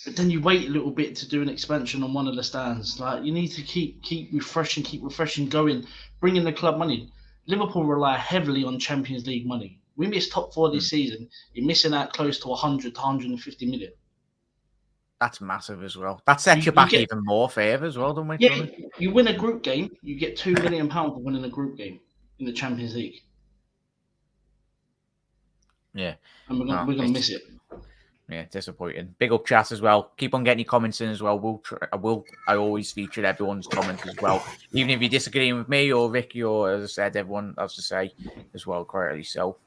but then you wait a little bit to do an expansion on one of the stands. Like, you need to keep refreshing, going, bringing the club money. Liverpool rely heavily on Champions League money. We missed top 4 this season. You're missing out close to 100 to 150 million. That's massive as well. That sets you back even more favour as well, don't we? Yeah, you win a group game, you get £2 million for winning a group game in the Champions League. Yeah. And we're going to miss it. Yeah, disappointing. Big up chat as well. Keep on getting your comments in as well. I always feature everyone's comments as well. Even if you're disagreeing with me or Ricky or, as I said, everyone has to say as well, correctly so.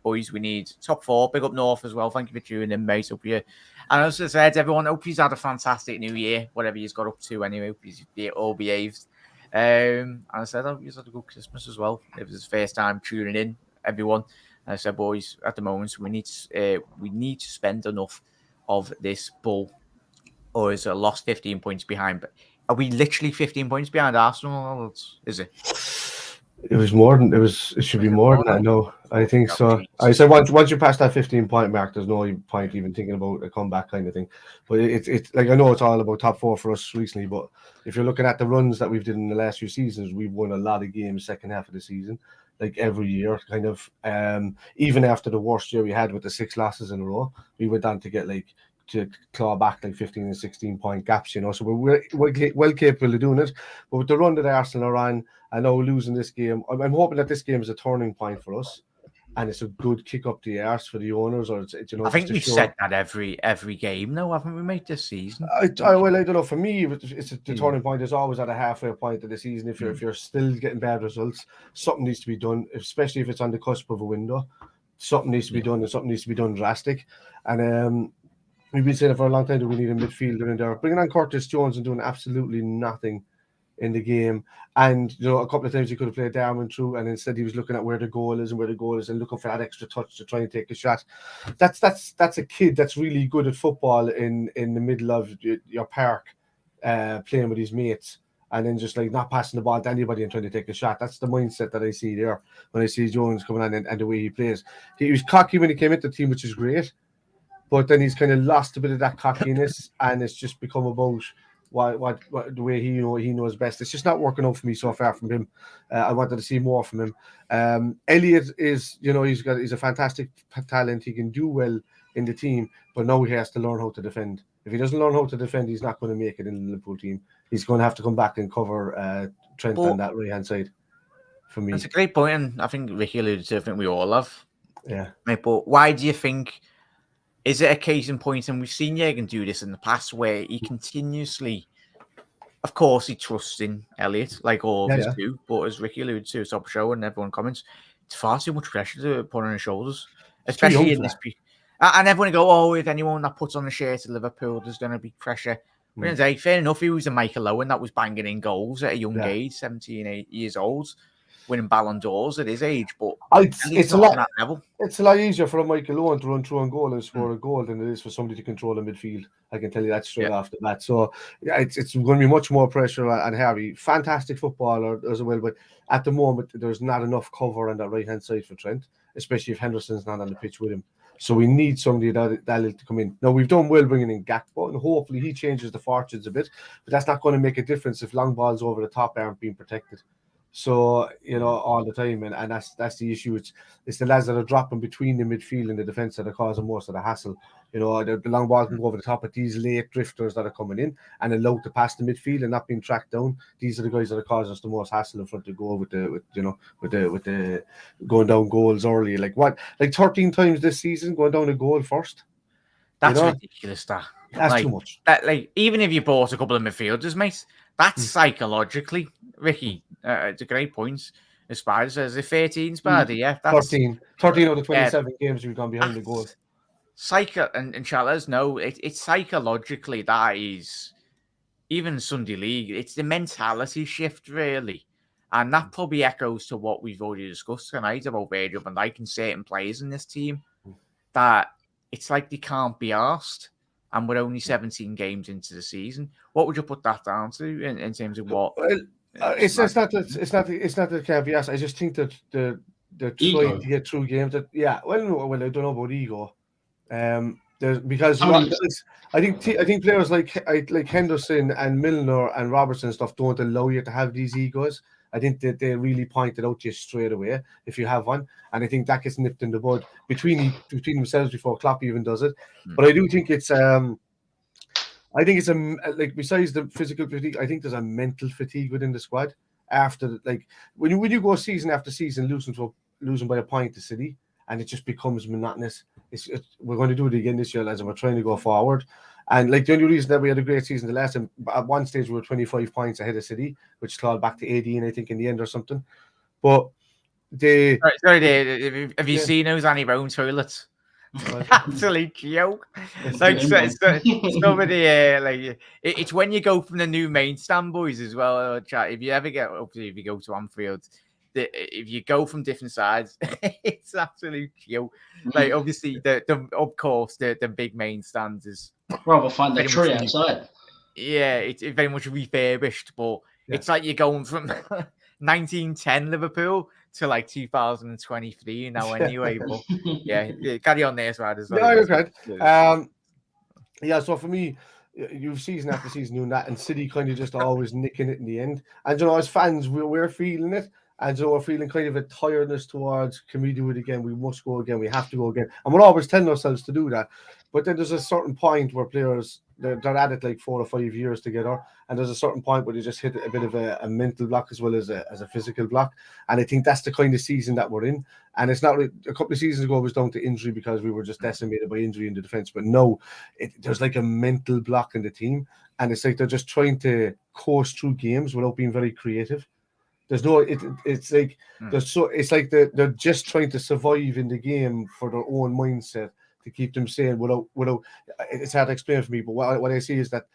Boys, we need top 4. Big up North as well. Thank you for tuning in, mate. Hope you, and as I said, everyone, hope you've had a fantastic new year, whatever you've got up to anyway. Hope you all behaved. And I said, "Oh, you had a good Christmas as well." It was his first time tuning in, everyone. And I said, "Boys, at the moment, we need to spend enough of this bull, or is it lost 15 points behind? But are we literally 15 points behind Arsenal? Is it?" It was more than it was. It should be more than that. No, I think so. I said once you pass that 15-point mark, there's no point even thinking about a comeback kind of thing. But it's like, I know it's all about top four for us recently, but if you're looking at the runs that we've did in the last few seasons, we've won a lot of games second half of the season, like every year, kind of. Even after the worst year we had with the 6 losses in a row, we went on to get to claw back 15 and 16-point gaps, So we're well capable of doing it. But with the run that Arsenal are on, I know losing this game, I'm hoping that this game is a turning point for us, and it's a good kick up the arse for the owners. Or I think we've said that every game, though, haven't we, mate, this season? I don't know. For me, the turning point is always at a halfway point of the season. If you're still getting bad results, something needs to be done, especially if it's on the cusp of a window. Something needs to be done, and something needs to be done drastic. And we've been saying it for a long time that we need a midfielder in there. Bringing on Curtis Jones and doing absolutely nothing in the game. And, a couple of times he could have played Darwin through, and instead he was looking at where the goal is and looking for that extra touch to try and take a shot. That's a kid that's really good at football in the middle of your park, playing with his mates, and then just not passing the ball to anybody and trying to take a shot. That's the mindset that I see there when I see Jones coming on and the way he plays. He was cocky when he came into the team, which is great. But then he's kind of lost a bit of that cockiness, and it's just become about what the way he knows best. It's just not working out for me so far from him. I wanted to see more from him. Elliot is, he's a fantastic talent. He can do well in the team, but now he has to learn how to defend. If he doesn't learn how to defend, he's not going to make it in the Liverpool team. He's going to have to come back and cover Trent on that right hand side. For me, that's a great point, and I think Ricky alluded to. I think we all have. Yeah. Right, but why do you think? Is it a case in point, and we've seen Jurgen do this in the past, where he continuously, of course, he trusts in Elliot, like all of us do, but as Ricky alluded to, top show and everyone comments, it's far too much pressure to put on his shoulders, especially in this. And everyone go, "Oh, if anyone that puts on a shirt at Liverpool, there's going to be pressure." Fair enough, he was a Michael Owen that was banging in goals at a young age, 17, 8 years old, winning Ballon d'Ors at his age, but it's a lot. That level. It's a lot easier for a Michael Owen to run through on goal and score a goal than it is for somebody to control a midfield. I can tell you that straight off the bat. So it's going to be much more pressure on Harry. Fantastic footballer as well, but at the moment there's not enough cover on that right hand side for Trent, especially if Henderson's not on the pitch with him. So we need somebody that'll come in. Now, we've done well bringing in Gakpo, and hopefully he changes the fortunes a bit, but that's not going to make a difference if long balls over the top aren't being protected. So, all the time, and that's the issue. It's the lads that are dropping between the midfield and the defence that are causing most of the hassle. The long ball can go over the top, but these late drifters that are coming in and allowed to pass the midfield and not being tracked down, these are the guys that are causing us the most hassle in front of the goal with the going down goals early. Like 13 times this season going down a goal first. That's ridiculous. That's too much. Even if you bought a couple of midfielders, mate, that's psychologically, Ricky. It's a great point. As Spider says, if 13 Spider, that's 13 out of 27 games we've gone behind the goal. And Chalers, no, it's psychologically that is, even Sunday League, it's the mentality shift, really. And that probably echoes to what we've already discussed tonight about Virgil van Dijk and certain players in this team, that it's like they can't be arsed. And we're only 17 games into the season. What would you put that down to in terms of what? Well, it's not the caveat. I just think that the trying to get through games. I don't know about ego. Because I think players like Henderson and Milner and Robertson and stuff don't allow you to have these egos. I think that they really pointed out to you straight away if you have one, and I think that gets nipped in the bud between themselves before Klopp even does it. But I do think it's besides the physical fatigue, I think there's a mental fatigue within the squad after when you go season after season losing by a point to City, and it just becomes monotonous. We're going to do it again this year, lads, and we're trying to go forward. And the only reason that we had a great season the last time, at one stage we were 25 points ahead of City, which clawed back to 18, I think, in the end or something. But sorry, Dave, have you seen those Annie Brown toilets? Absolute joke. Like so many like it's when you go from the new main stand, boys, as well. Chat. If you ever get obviously if you go to Anfield, if you go from different sides, it's absolute joke. Like obviously the of course the big main stands is rather find the tree outside. Yeah, it's very much refurbished, but it's like you're going from 1910 Liverpool to like 2023 now anyway. But yeah, carry on there, Swad, as well. No, you're great. Yeah, so for me, you've season after season doing that, and City kind of just always nicking it in the end. And as fans, we're feeling it. And so we're feeling kind of a tiredness towards, can we do it again? We must go again. We have to go again. And we're always telling ourselves to do that. But then there's a certain point where players, they're at it like 4 or 5 years together. And there's a certain point where they just hit a bit of a mental block as well as a physical block. And I think that's the kind of season that we're in. And it's not a couple of seasons ago, it was down to injury because we were just decimated by injury in the defense. But no, there's like a mental block in the team. And it's like they're just trying to course through games without being very creative. There's no, it's like it's like they're just trying to survive in the game for their own mindset to keep them sane without. It's hard to explain for me, but what I see is that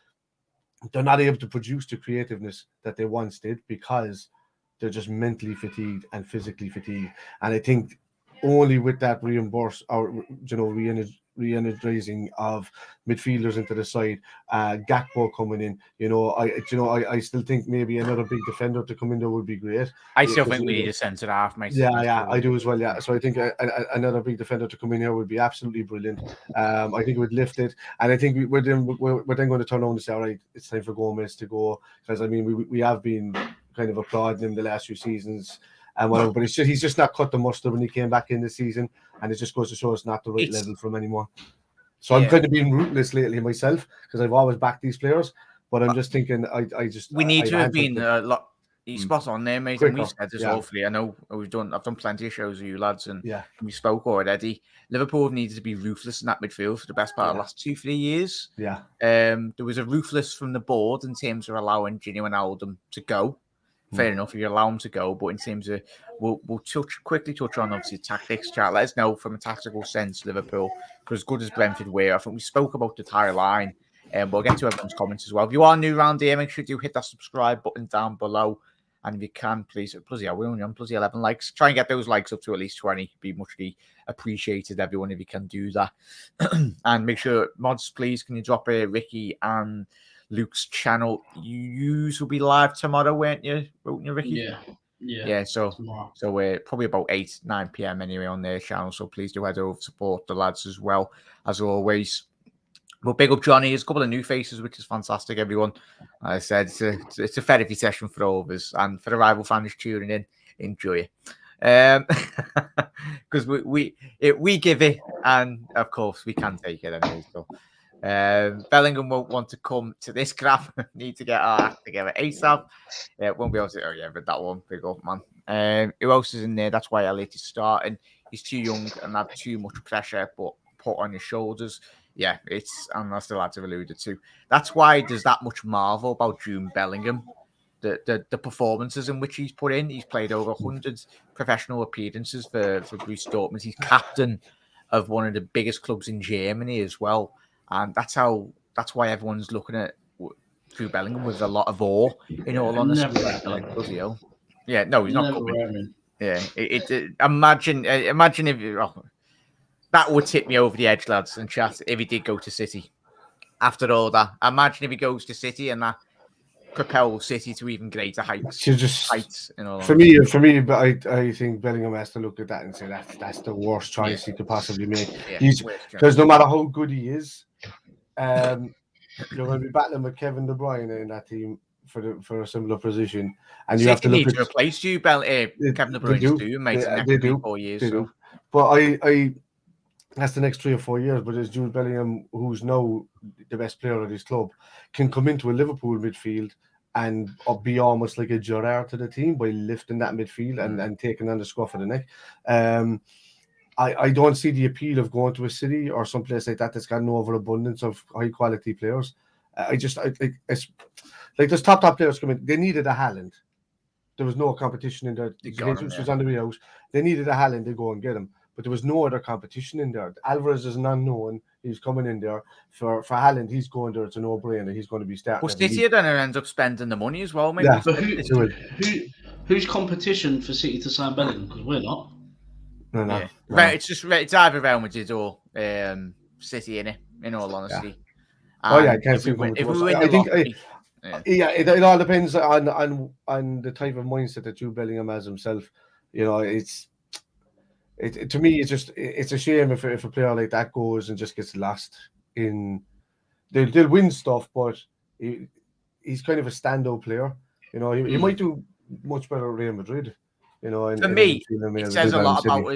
they're not able to produce the creativeness that they once did because they're just mentally fatigued and physically fatigued. And I think only with that re-energizing of midfielders into the side, Gakpo coming in, I still think maybe another big defender to come in there would be great. I still think we need a centre half, mate. Yeah, I do as well. Yeah, so I think another big defender to come in here would be absolutely brilliant. I think it would lift it, and I think we're then going to turn on and say, all right, it's time for Gomez to go, because I mean we have been kind of applauding him the last few seasons. And whatever, but he's just not cut the mustard when he came back in this season, and it just goes to show it's not the right level for him anymore. So I'm kind of being rootless lately myself because I've always backed these players, but I'm just thinking we need to have been a lot. He's spot on there, mate. And we've said this hopefully. I know I've done plenty of shows with you lads, and we spoke already. Liverpool have needed to be ruthless in that midfield for the best part of the last 2-3 years. Yeah. There was a ruthless from the board in terms of allowing Gini and Alden to go. Fair enough if you allow them to go, but in terms of we'll quickly touch on obviously tactics. Chat, let us know from a tactical sense, Liverpool, for as good as Brentford were. I think we spoke about the entire line, and we'll get to everyone's comments as well. If you are new around here, make sure you hit that subscribe button down below, and if you can, please, we're only on 11 likes. Try and get those likes up to at least 20. Be muchly appreciated, everyone, if you can do that. And make sure, mods, please, can you drop Ricky and Luke's channel? You will be live tomorrow, weren't you, Ricky? Yeah. So we're probably about 8-9 p.m. anyway on their channel. So please do head over, support the lads as well as always. But big up Johnny. There's a couple of new faces, which is fantastic. Everyone, I said it's a therapy session for all of us, and for the rival fans tuning in, enjoy it. Because we give it, and of course we can take it anyway. So. Bellingham won't want to come to this graph. Need to get our act together ASAP. Won't be able to. But that one, big up, man. Who else is in there? That's why Elliot is starting. He's too young and have too much pressure, but put on his shoulders. Yeah, and that's the lads have alluded to. That's why there's that much marvel about Jude Bellingham. The performances in which he's put in. He's played over 100 professional appearances for Borussia Dortmund. He's captain of one of the biggest clubs in Germany as well. And that's why everyone's looking at Jude Bellingham with a lot of awe. In all honesty, yeah, no, he's not coming. Yeah, imagine if that would tip me over the edge, lads and chat. If he did go to City, after all that, imagine if he goes to City and that propels City to even greater heights. For me, but I think Bellingham has to look at that and say that's the worst choice he could possibly make. Because no matter how good he is, you're going to be battling with Kevin De Bruyne in that team for a similar position, and you have to look to replace you, Kevin De Bruyne too, mate. They do. 4 years. They do. But I that's the next 3 or 4 years. But as Jude Bellingham, who's now the best player of his club, can come into a Liverpool midfield and be almost like a Gerrard to the team by lifting that midfield and taking on the scruff of the neck. I don't see the appeal of going to a City or someplace like that that's got an overabundance of high quality players. It's like there's top players coming. They needed a Haaland. There was no competition in there. Jesus was on the way out. They needed a Haaland. They go and get him. but there was no other competition in there. Alvarez is an unknown. He's coming in there. For Haaland, he's going there. It's a no-brainer. He's going to be starting. But City then ends up spending the money as well, maybe. Yeah, but who's competition for City to sign Bellingham? Because we're not. No. Yeah. Right, it's either Real Madrid or City, in all honesty. Yeah. I can't see if we win the it all depends on the type of mindset that Jude Bellingham has himself. You know, to me, it's a shame if a player like that goes and just gets lost in. They'll win stuff, but he's kind of a standout player. You know, he might do much better at Real Madrid. You know, for me, it says a lot about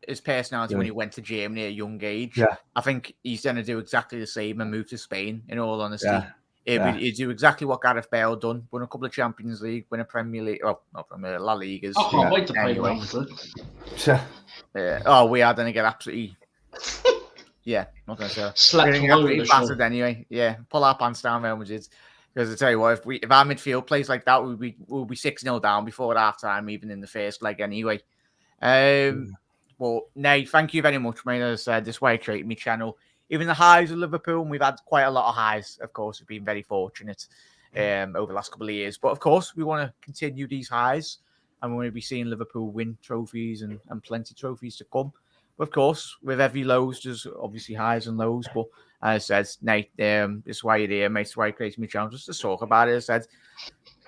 his personality when he went to Germany at a young age. Yeah, I think he's going to do exactly the same and move to Spain. In all honesty, he'd do exactly what Gareth Bale done: won a couple of Champions League, win a Premier League, not Premier La Ligas. I can't wait to play Real Madrid. We are going to get absolutely. Yeah, not going to say. Slapped all over the battered anyway. Yeah, pull our pants down, Real Madrid. Because I tell you what, if our midfield plays like that, we'll be 6-0 down before half time, even in the first leg anyway. Well, Nay, thank you very much, mate. As I said, this is why I created my channel. Even the highs of Liverpool, and we've had quite a lot of highs, of course. We've been very fortunate over the last couple of years. But of course, we want to continue these highs, and we want to be seeing Liverpool win trophies and plenty of trophies to come. But of course, with every lows, there's obviously highs and lows. But as I said, Nate, this is why you're here, mate. This is why I created my channel, just to talk about it. As I said,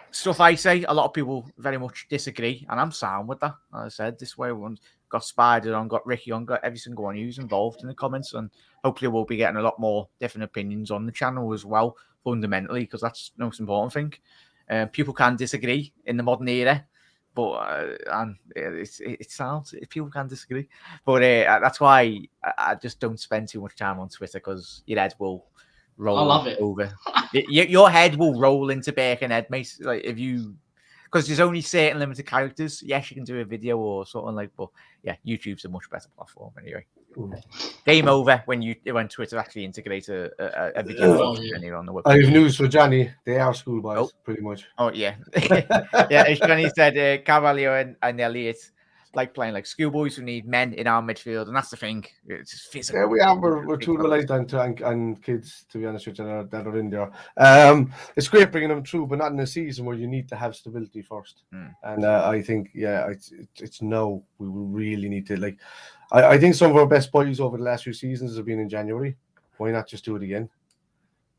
stuff I say, a lot of people very much disagree, and I'm sound with that. As I said, this way everyone's got Spider on, got Ricky on, got every single one who's involved in the comments, and hopefully we'll be getting a lot more different opinions on the channel as well, fundamentally, because that's the most important thing. People can disagree in the modern era, but it sounds people can disagree, but that's why I just don't spend too much time on Twitter, because your head will roll. I love it. Over. Your head will roll into Birkenhead, mate. Like if you, because there's only certain limited characters. Yes, you can do a video or something like, but yeah, YouTube's a much better platform anyway. Game over when Twitter actually integrates a video on the website. I have news for Johnny. They are schoolboys, pretty much. Oh yeah, yeah. As Johnny said, Cavalier and Elliot like playing like schoolboys who need men in our midfield, and that's the thing. It's just physical. Yeah, we are. We're too reliant on kids, to be honest with you, that are in there. It's great bringing them through, but not in a season where you need to have stability first. And I think, it's now we will really need to like. I think some of our best boys over the last few seasons have been in January. Why not just do it again?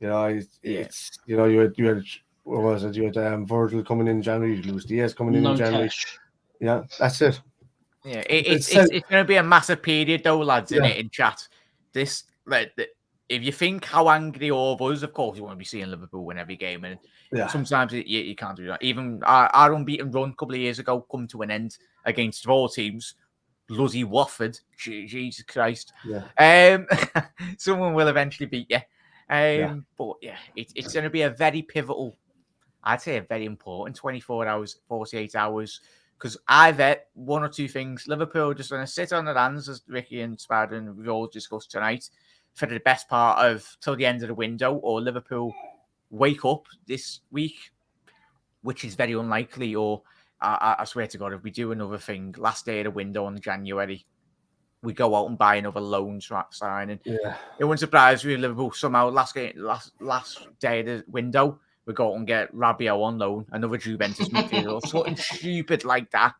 You know, it's you had what was it? You had Virgil coming in January, Luis Diaz coming in January. Cash. Yeah, that's it. Yeah, it's going to be a massive period though, lads. In chat, this if you think how angry all of us, of course, you want to be seeing Liverpool win every game, and sometimes you can't do that. Even our unbeaten run a couple of years ago come to an end against all teams. Bloody Watford, Jesus Christ! Someone will eventually beat you. But it's going to be a very pivotal, I'd say a very important 24 hours, 48 hours. Because either one or two things, Liverpool just going to sit on their hands, as Ricky and Spider and we've all discussed tonight, for the best part of till the end of the window, or Liverpool wake up this week, which is very unlikely, or I swear to God, if we do another thing, last day of the window in January, we go out and buy another loan signing. Yeah. It wouldn't surprise me if Liverpool somehow last day of the window, we go out and get Rabiot on loan, another Juventus midfielder, or something stupid like that.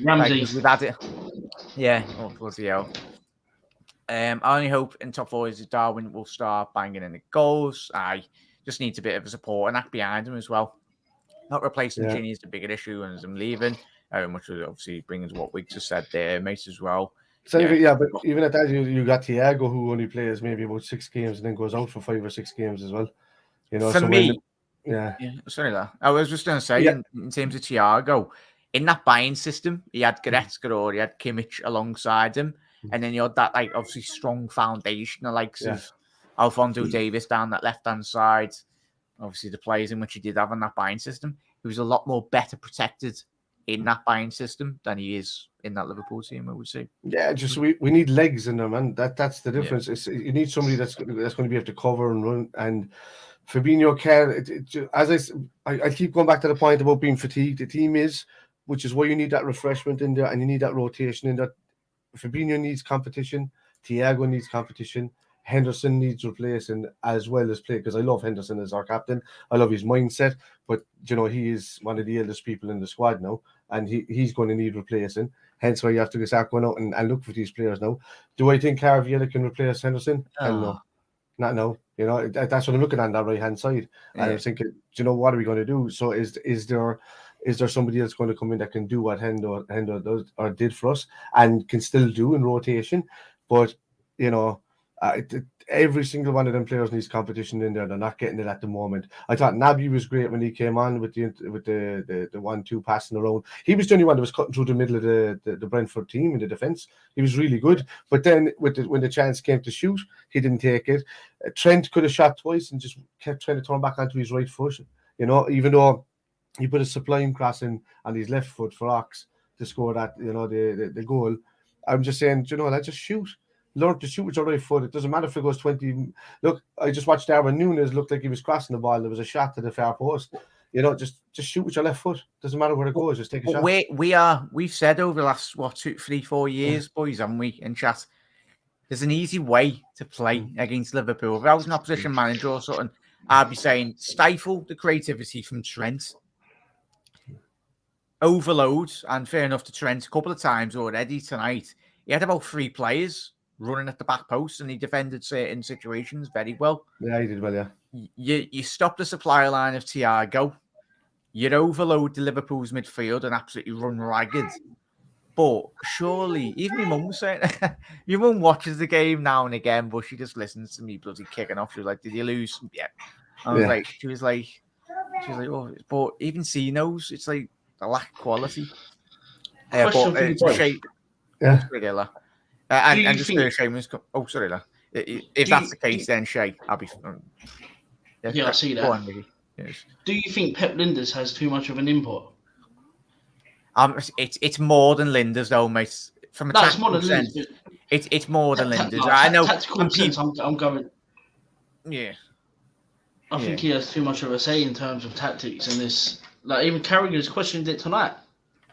Ramsey. Like, we've had it. Yeah, bloody hell. I only hope in top four is Darwin will start banging in the goals. I just needs a bit of a support and act behind him as well. Not replacing Ginny is the bigger issue, and as I'm leaving, which will obviously brings what we just said there, mate, as well. So but even at that, you got Thiago, who only plays maybe about 6 games and then goes out for 5 or 6 games as well. You know, for me, sorry that I was just going to say in terms of Thiago, in that buying system, he had Goretzka or he had Kimmich alongside him, and then you had that like obviously strong foundation, the likes of Alphonso Davies down that left hand side. Obviously, the players in which he did have in that buying system, he was a lot more better protected in that buying system than he is in that Liverpool team, I would say. Yeah, just we need legs in them, and that's the difference. It's, you need somebody that's going to be able to cover and run. And Fabinho can, as I keep going back to the point about being fatigued. The team is, which is why you need that refreshment in there, and you need that rotation in there. Fabinho needs competition. Thiago needs competition. Henderson needs replacing as well as play, because I love Henderson as our captain. I love his mindset, but he is one of the eldest people in the squad now, and he's going to need replacing. Hence why you have to start going out and look for these players now. Do I think Carvajal can replace Henderson? Hell no. Not now. That's what I'm looking at on that right hand side. And I'm thinking, what are we going to do? So is there somebody else going to come in that can do what Hendo does or did for us and can still do in rotation? But every single one of them players needs competition in there. They're not getting it at the moment. I thought Naby was great when he came on with the 1-2 passing around. He was the only one that was cutting through the middle of the Brentford team in the defence. He was really good. But then when the chance came to shoot, he didn't take it. Trent could have shot twice and just kept trying to turn back onto his right foot. Even though he put a sublime cross in on his left foot for Ox to score that, the goal. I'm just saying, just shoot. Learn to shoot with your right foot. It doesn't matter if it goes 20. Look, I just watched Nunes looked like he was crossing the ball. There was a shot to the far post. Just shoot with your left foot. Doesn't matter where it goes. Just take a shot. We've said over the last 2, 3, 4 years, boys, haven't we? In chat, there's an easy way to play against Liverpool. If I was an opposition manager or something, I'd be saying stifle the creativity from Trent. Overload, and fair enough to Trent a couple of times already tonight. He had about 3 players running at the back post, and he defended certain situations very well. Yeah, he did well, yeah. You stop the supply line of Thiago. You'd overload the Liverpool's midfield and absolutely run ragged. But surely, even my mum was saying, your mum watches the game now and again, but she just listens to me bloody kicking off. She was like, "Did you lose?" Yeah. She was like, "Oh," but even she knows it's like a lack of quality. Question for you, yeah. And just Seamus. Oh, sorry, if that's the case, then Shay, I'll be. I see that. On, yes. Do you think Pep Linders has too much of an input? It's more than Linders, though, mate. From a tactical sense, it's more than Linders. I know. Tactical sense, I'm going. Yeah. I think he has too much of a say in terms of tactics, and this. Like even Carragher's questioned it tonight.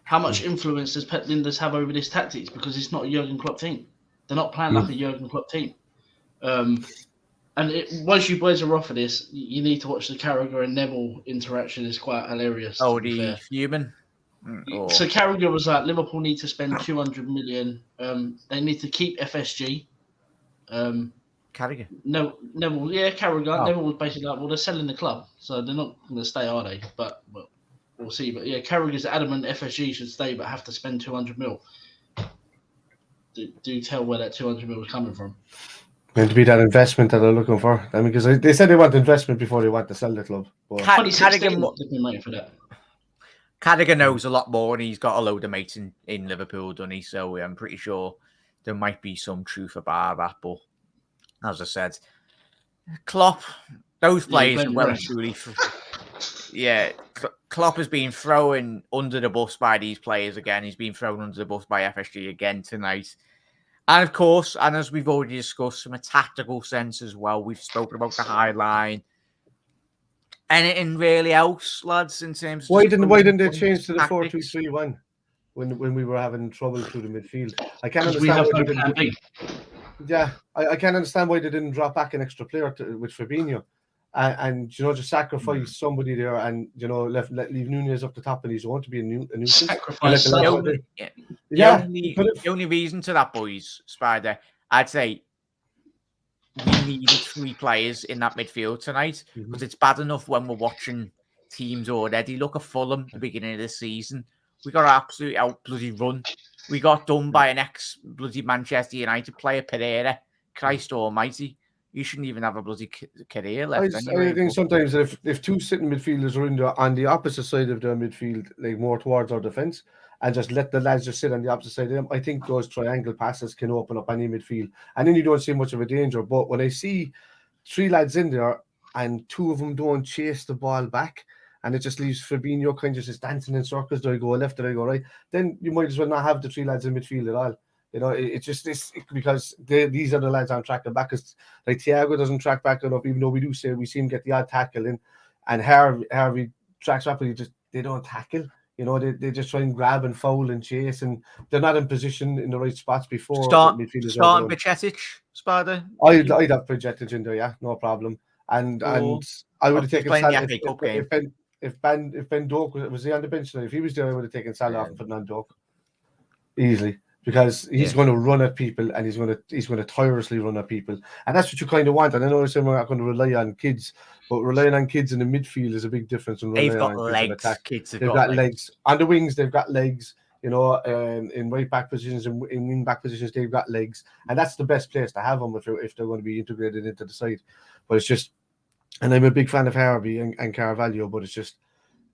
How much influence does Pep Linders have over this tactics? Because it's not a Jurgen Klopp team. They're not playing like a Jurgen Klopp team. Once you boys are off of this, you need to watch the Carragher and Neville interaction. It's quite hilarious. Oh, the human. So Carragher was like, Liverpool need to spend 200 million. They need to keep FSG. Carragher? No, Neville. Yeah, Carragher. Oh. Neville was basically like, well, they're selling the club, so they're not going to stay, are they? But we'll see. But yeah, Carragher's adamant FSG should stay, but have to spend 200 mil. Do tell where that 200 mil is coming from. Going to be that investment that they're looking for. I mean, because they said they want investment before they want to sell the club. But... Carragher knows a lot more, and he's got a load of mates in Liverpool, doesn't he? So I'm pretty sure there might be some truth about that. But as I said, Klopp, those players are well and truly. Klopp has been thrown under the bus by these players again. He's been thrown under the bus by FSG again tonight. And of course, and as we've already discussed, from a tactical sense as well, we've spoken about the high line. Anything really else, lads, in terms of... Why didn't they change to the 4-2-3-1 when we were having trouble through the midfield? I can't understand why they didn't... Yeah, I can't understand why they didn't drop back an extra player with Fabinho. And just sacrifice somebody there, and leave Nunes up the top, and he's going to be a nuisance. Sacrifice. The only reason to that, boys, Spider, I'd say we needed 3 players in that midfield tonight, because it's bad enough when we're watching teams already. Look at Fulham at the beginning of the season. We got absolutely out bloody run. We got done by an ex bloody Manchester United player, Pereira. Christ Almighty. You shouldn't even have a bloody career left. I think sometimes if 2 sitting midfielders are on the opposite side of their midfield, like more towards our defence, and just let the lads just sit on the opposite side of them, I think those triangle passes can open up any midfield. And then you don't see much of a danger. But when I see 3 lads in there and 2 of them don't chase the ball back, and it just leaves Fabinho kind of just dancing in circles, do I go left, do I go right? Then you might as well not have the 3 lads in midfield at all. It's just this because these are the lads I'm tracking back. Because like Thiago doesn't track back enough, even though we do say we see him get the odd tackle in, and Harvey tracks rapidly. Just they don't tackle. You know, they just try and grab and foul and chase, and they're not in position in the right spots before midfielders starting Bajcetic, Spada. I'd have Bajcetic in there, yeah, no problem. And I would have taken Salah if Ben Doak was he on the bench tonight. If he was there, I would have taken Salah off and put on Doak easily, because he's going to run at people, and he's going to tirelessly run at people, and that's what you kind of want. And I know you're saying we're not going to rely on kids, but relying on kids in the midfield is a big difference. They've got legs. Kids have got legs. On the wings, they've got legs. You know, in right back positions and in wing back positions, they've got legs, and that's the best place to have them if they're going to be integrated into the side. But it's just, and I'm a big fan of Harvey and Carvalho, but it's just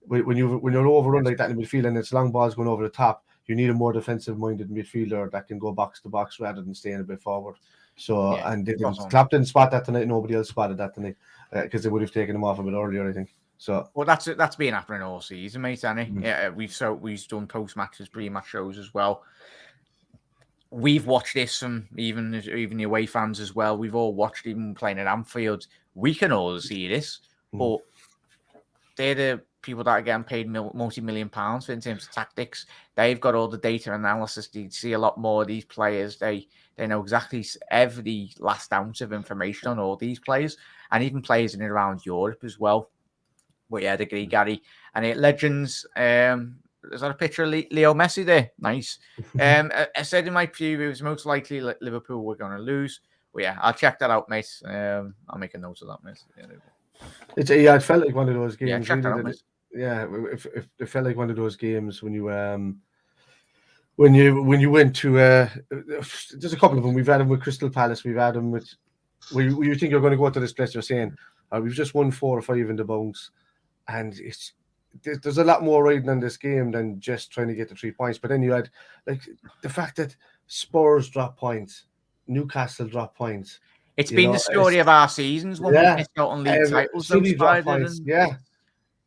when you're overrun like that in the midfield and it's long balls going over the top, you need a more defensive-minded midfielder that can go box to box rather than staying a bit forward. So, and Klopp didn't spot that tonight. Nobody else spotted that tonight because they would have taken him off a bit earlier, I think. So, well, that's been happening all season, mate. Annie, yeah, we've done post matches, pre-match shows as well. We've watched this from even the away fans as well. We've all watched even playing at Anfield. We can all see this, but they're the people that are getting paid multi-million pounds in terms of tactics. They've got all the data analysis. They see a lot more of these players. They know exactly every last ounce of information on all these players, and even players in and around Europe as well. But yeah, the Gary and legends. Is that a picture of Leo Messi there? Nice. I said in my preview, it was most likely Liverpool were going to lose. Well, yeah, I'll check that out, mate. I'll make a note of that, mate. Yeah, it felt like one of those games. Yeah, check that out, mate. Yeah, if it felt like one of those games when you went to there's a couple of them. We've had them with Crystal Palace. We've had them with you think you're going to go to this place. You're saying we've just won 4 or 5 in the bounce, and there's a lot more riding on this game than just trying to get the 3 points. But then you had like the fact that Spurs drop points, Newcastle drop points. It's been the story of our seasons when we missed out on league titles. City drop points,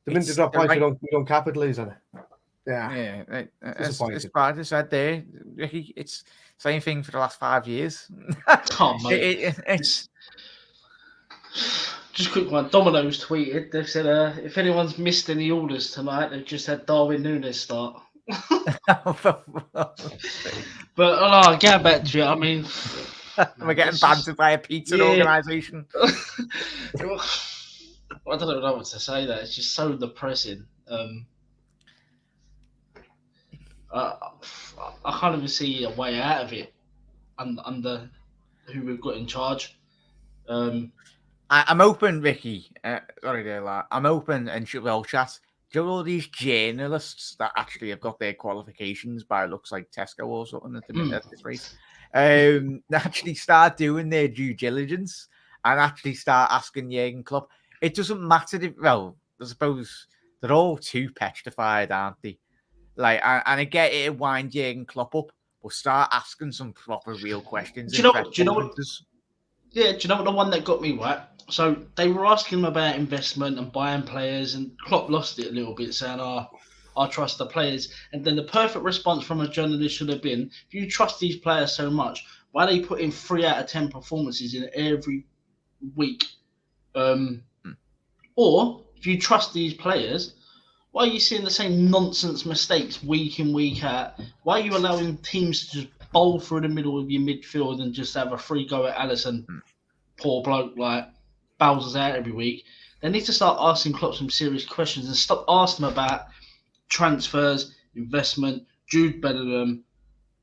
the minute they drop points, we don't capitalise on it. Yeah, as Brad said there, Ricky, it's the same thing for the last 5 years. Oh, mate. It's just a quick one. Domino's tweeted. They've said if anyone's missed any orders tonight, they've just had Darwin Nunes start. But getting back to it, I mean, we're getting bantered by a pizza organisation. I don't know what to say. That it's just so depressing. I can't even see a way out of it under who we've got in charge. I'm open, Ricky. Sorry there, lad. I'm open and we'll chat. Do you know all these journalists that actually have got their qualifications by looks like Tesco or something at this rate? Actually start doing their due diligence and actually start asking Jurgen Klopp. It doesn't matter I suppose they're all too petrified, aren't they? Like, and I get it, wind Jurgen Klopp up, but start asking some proper real questions. Do you know what? Yeah, do you know what the one that got me right? So they were asking him about investment and buying players, and Klopp lost it a little bit, saying, I trust the players. And then the perfect response from a journalist should have been, if you trust these players so much, why are they putting 3 out of 10 performances in every week? Or if you trust these players, why are you seeing the same nonsense mistakes week in, week out? Why are you allowing teams to just bowl through the middle of your midfield and just have a free go at Alisson? Poor bloke, like, bowls us out every week. They need to start asking Klopp some serious questions and stop asking them about transfers, investment, Jude Bellingham.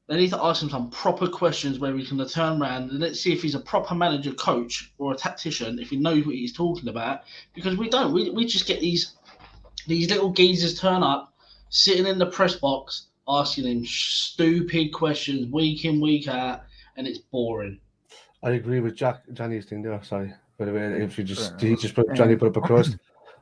They need to ask him some proper questions where we can turn around and let's see if he's a proper manager, coach, or a tactician, if he knows what he's talking about. Because we don't. We just get these little geezers turn up, sitting in the press box, asking him stupid questions week in, week out, and it's boring. I agree with Johnny's thing there. Sorry, by the way, if he just put Johnny put up a crust.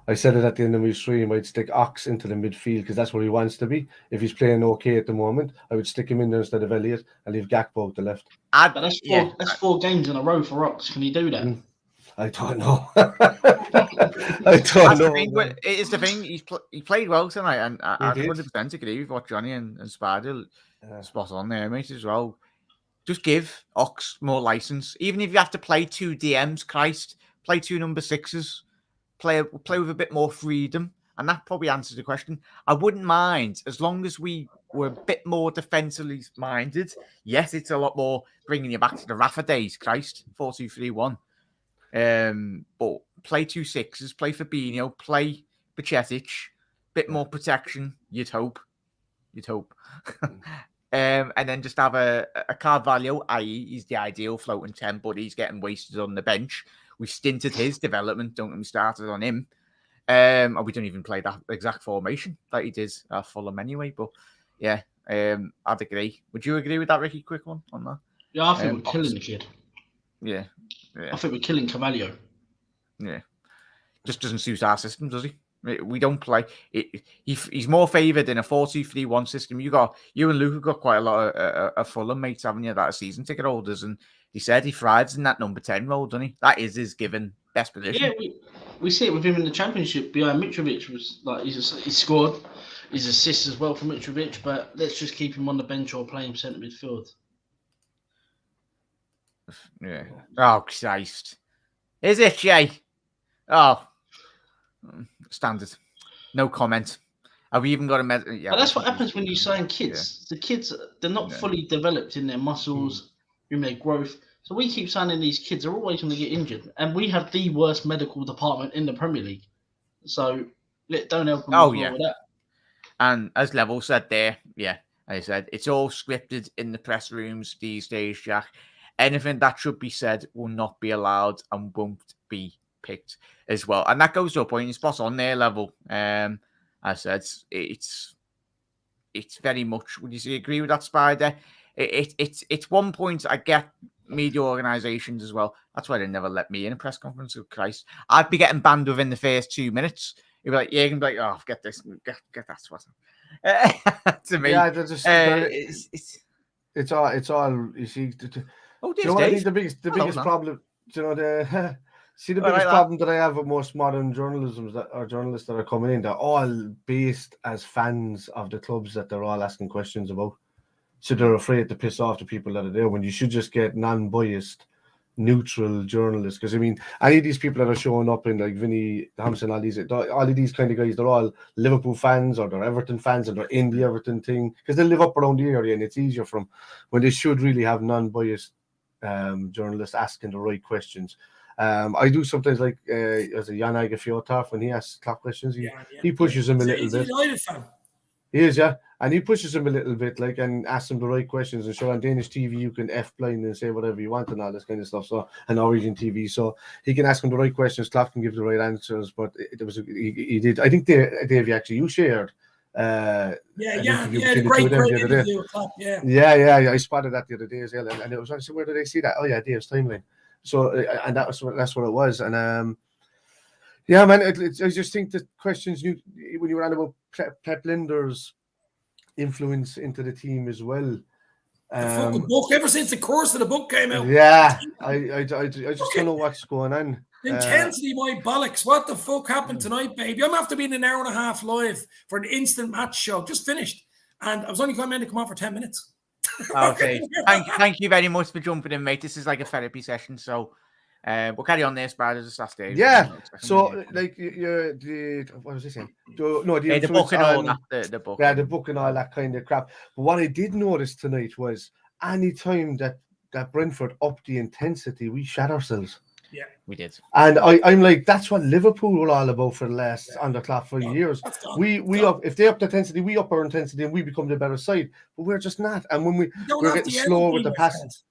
I said it at the end of my stream. I'd stick Ox into the midfield because that's where he wants to be. If he's playing okay at the moment, I would stick him in there instead of Elliott and leave Gakpo at the left. But that's 4 games in a row for Ox. Can he do that? I don't know. I don't know. It's the thing. He played well tonight, and I 100% agree with what Johnny and Spider spot on there, mate, as well. Just give Ox more license. Even if you have to play 2 DMs, Christ, play 2 number 6s. Play with a bit more freedom and that probably answers the question. I wouldn't mind as long as we were a bit more defensively minded. Yes, it's a lot more bringing you back to the Rafa days. Christ, 4-2-3-1. But play 2 6s, play Fabinho, play Bajcetic, bit more protection. You'd hope. And then just have a Carvalho, i.e., he's the ideal floating 10, but he's getting wasted on the bench. We've stinted his development. Don't get me started on him. And we don't even play that exact formation that he did at Fulham anyway. But yeah, I'd agree. Would you agree with that, Ricky? Quick one on that. Yeah, I think we're killing the kid. Yeah. I think we're killing Carvalho. Yeah. Just doesn't suit our system, does he? We don't play. He's more favoured in a 4-2-3-1 system. You and Luke have got quite a lot of Fulham mates, haven't you, that are season ticket holders, and he said he thrives in that number 10 role, doesn't he? That is his given best position. Yeah, we see it with him in the Championship behind Mitrovic. Was like he scored his assists as well for Mitrovic, but let's just keep him on the bench or play him centre midfield. Yeah. Oh, Christ. Is it, Jay? Oh. Standard. No comment. Have we even got a yeah, but that's what happens when you sign kids. Yeah. The kids, they're not fully developed in their muscles, in their growth. So we keep signing these kids. They're always going to get injured. And we have the worst medical department in the Premier League. So don't help them with that. And as Level said there, I said, it's all scripted in the press rooms these days, Jack. Anything that should be said will not be allowed and won't be picked as well. And that goes to a point, spot on there, Level. I said, it's very much, would you agree with that, Spider? It's one point I get media organisations as well. That's why they never let me in a press conference. Oh, Christ. I'd be getting banned within the first 2 minutes. You'd be like, yeah, you can be like, oh, get this, get that sweater. To me, yeah, it's all, you see. Oh, you know what I think the biggest problem, you know, the biggest problem that I have with most modern journalism or journalists that are coming in, they're all based as fans of the clubs that they're all asking questions about. So they're afraid to piss off the people that are there when you should just get non-biased, neutral journalists. Because I mean, any of these people that are showing up in like Vinny Hampson, all of these kind of guys, they're all Liverpool fans or they're Everton fans and they're in the Everton thing because they live up around the area and it's easier for them when they should really have non-biased journalists asking the right questions. I do sometimes like as a Jan Fiotaf when he asks Klopp questions, he pushes him a little bit. United fan. He is, yeah. And he pushes him a little bit, like, and asks him the right questions. And sure, on Danish TV, you can F-blind and say whatever you want and all this kind of stuff. So, and Norwegian TV. So, he can ask him the right questions. Klopp can give the right answers. But he did. I think, Dave, actually, you shared. The great interview with Klopp, Yeah. I spotted that the other day as well. And it was, I said, where did I see that? Oh, yeah, Dave's timeline. So, and that's what it was. And, yeah, man, I just think the questions when you were on about Pep Linder's influence into the team as well. The book, ever since the course of the book came out. Yeah, I just don't know what's going on. Intensity, my bollocks. What the fuck happened tonight, baby? I'm after being an hour and a half live for an instant match show. Just finished. And I was only coming in to come on for 10 minutes. Okay. Thank you very much for jumping in, mate. This is like a therapy session, so we'll carry on there, Spider. Just last day. Yeah. So, like, what was I saying? The book and all that. The book. Yeah, the book and all that kind of crap. But what I did notice tonight was any time that Brentford upped the intensity, we shot ourselves. Yeah, we did. And I'm like, that's what Liverpool were all about for the last under Klopp for years. We up, if they up the intensity, we up our intensity and we become the better side. But we're just not. And when we're getting slower with the passes.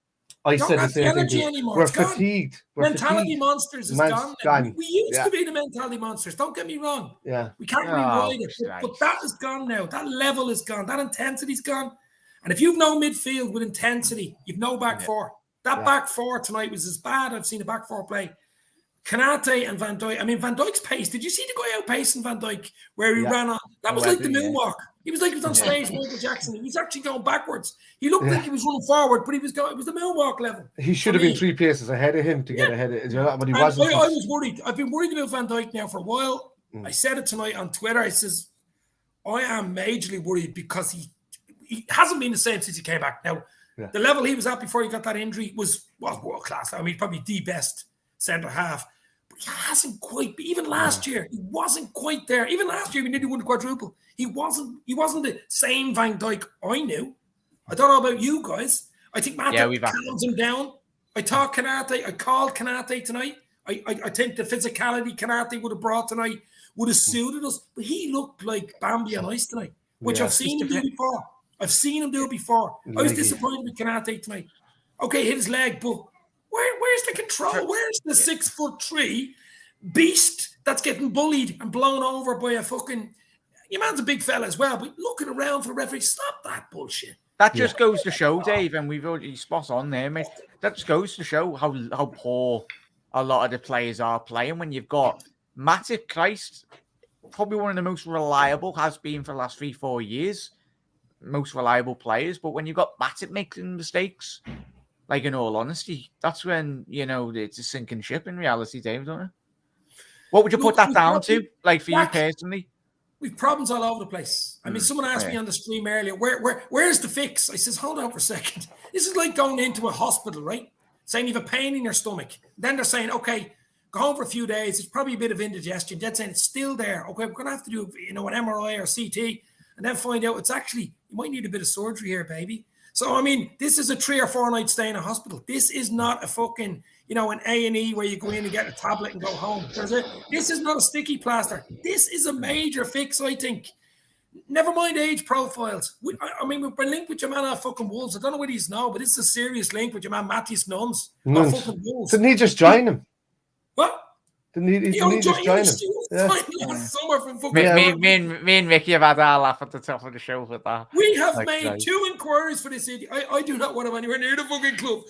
I said the same thing. Anymore. We're fatigued. Mentality monsters is gone. We used to be the mentality monsters. Don't get me wrong. Yeah, we can't rewrite it, but that is gone now. That level is gone. That intensity's gone. And if you've no midfield with intensity, you've no back four. That back four tonight was as bad I've seen a back four play. Kanate and Van Dijk. I mean, Van Dijk's pace. Did you see the guy outpacing Van Dijk where he ran on? That was like the moonwalk. He was like he was on stage, Michael Jackson. He was actually going backwards. He looked like he was running forward, but he was going. It was the moonwalk level. He should have been 3 paces ahead of him to get ahead of it, but he wasn't. I was worried. I've been worried about Van Dijk now for a while. I said it tonight on Twitter. I says, I am majorly worried because he hasn't been the same since he came back. Now, the level he was at before he got that injury was world class. I mean, probably the best centre half. he hasn't quite. Even last year, he wasn't quite there. Even last year, we nearly won the quadruple. He wasn't the same Van Dijk I knew. I don't know about you guys. I think Matt calms him down. I called Canate tonight. I think the physicality Canate would have brought tonight would have suited us. But he looked like Bambi on ice tonight, which I've seen him do before. I've seen him do it before. I was disappointed with Canate tonight. Okay, hit his leg, but where's the control? Where's the 6'3" beast that's getting bullied and blown over by a fucking... Your man's a big fella as well, but looking around for the referee, stop that bullshit. That just goes to show, Dave, and we've already spot on there, mate. That just goes to show how poor a lot of the players are playing when you've got Matip, Christ, probably one of the most reliable, has been for the last 3-4 years, most reliable players. But when you've got Matip making mistakes, like in all honesty, that's when, it's a sinking ship in reality, Dave, don't you? What would you put that down to, like for you personally? We've problems all over the place. I mean, someone asked me on the stream earlier, where's the fix? I says, hold on for a second. This is like going into a hospital, right? Saying you have a pain in your stomach. Then they're saying, okay, go home for a few days. It's probably a bit of indigestion. Then saying it's still there. Okay, we're going to have to do, an MRI or CT, and then find out it's actually, you might need a bit of surgery here, baby. So, I mean, this is a 3 or 4 night stay in a hospital. This is not a fucking, an A&E where you go in and get a tablet and go home. This is not a sticky plaster. This is a major fix, I think. Never mind age profiles. We've been linked with your man at fucking Wolves. I don't know what he's now, but it's a serious link with your man Matthias Nunes. Fucking Wolves. Didn't he just join him? What? Didn't he just join him? Summer from fucking me and Mickey have had our laugh at the top of the show with that. We have made 2 inquiries for this idiot. I do not want him anywhere near the fucking club.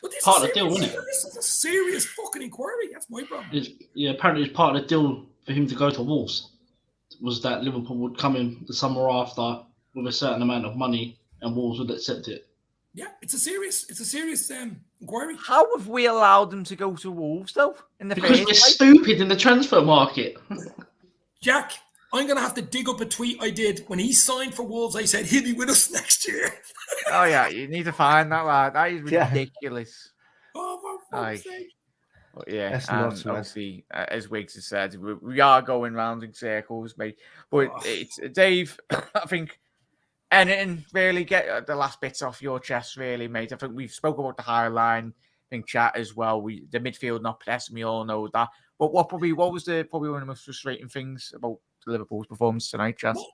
But this part of the deal, isn't it? This is a serious fucking inquiry. That's my problem. Apparently it's part of the deal for him to go to Wolves. Was that Liverpool would come in the summer after with a certain amount of money and Wolves would accept it. Yeah, it's a serious inquiry. How have we allowed them to go to Wolves though? Because we're stupid in the transfer market. Jack, I'm going to have to dig up a tweet I did when he signed for Wolves. I said he'll be with us next year. Oh yeah, you need to find that lad. That is ridiculous. Oh, for fuck's sake. But yeah, obviously, as Wiggs has said, we are going round in circles, mate. But it's Dave. I think anything really get the last bits off your chest, really, mate. I think we've spoken about the high line. I think chat as well. The midfield not pressing. We all know that. But what was probably one of the most frustrating things about Liverpool's performance tonight, Chas? Well,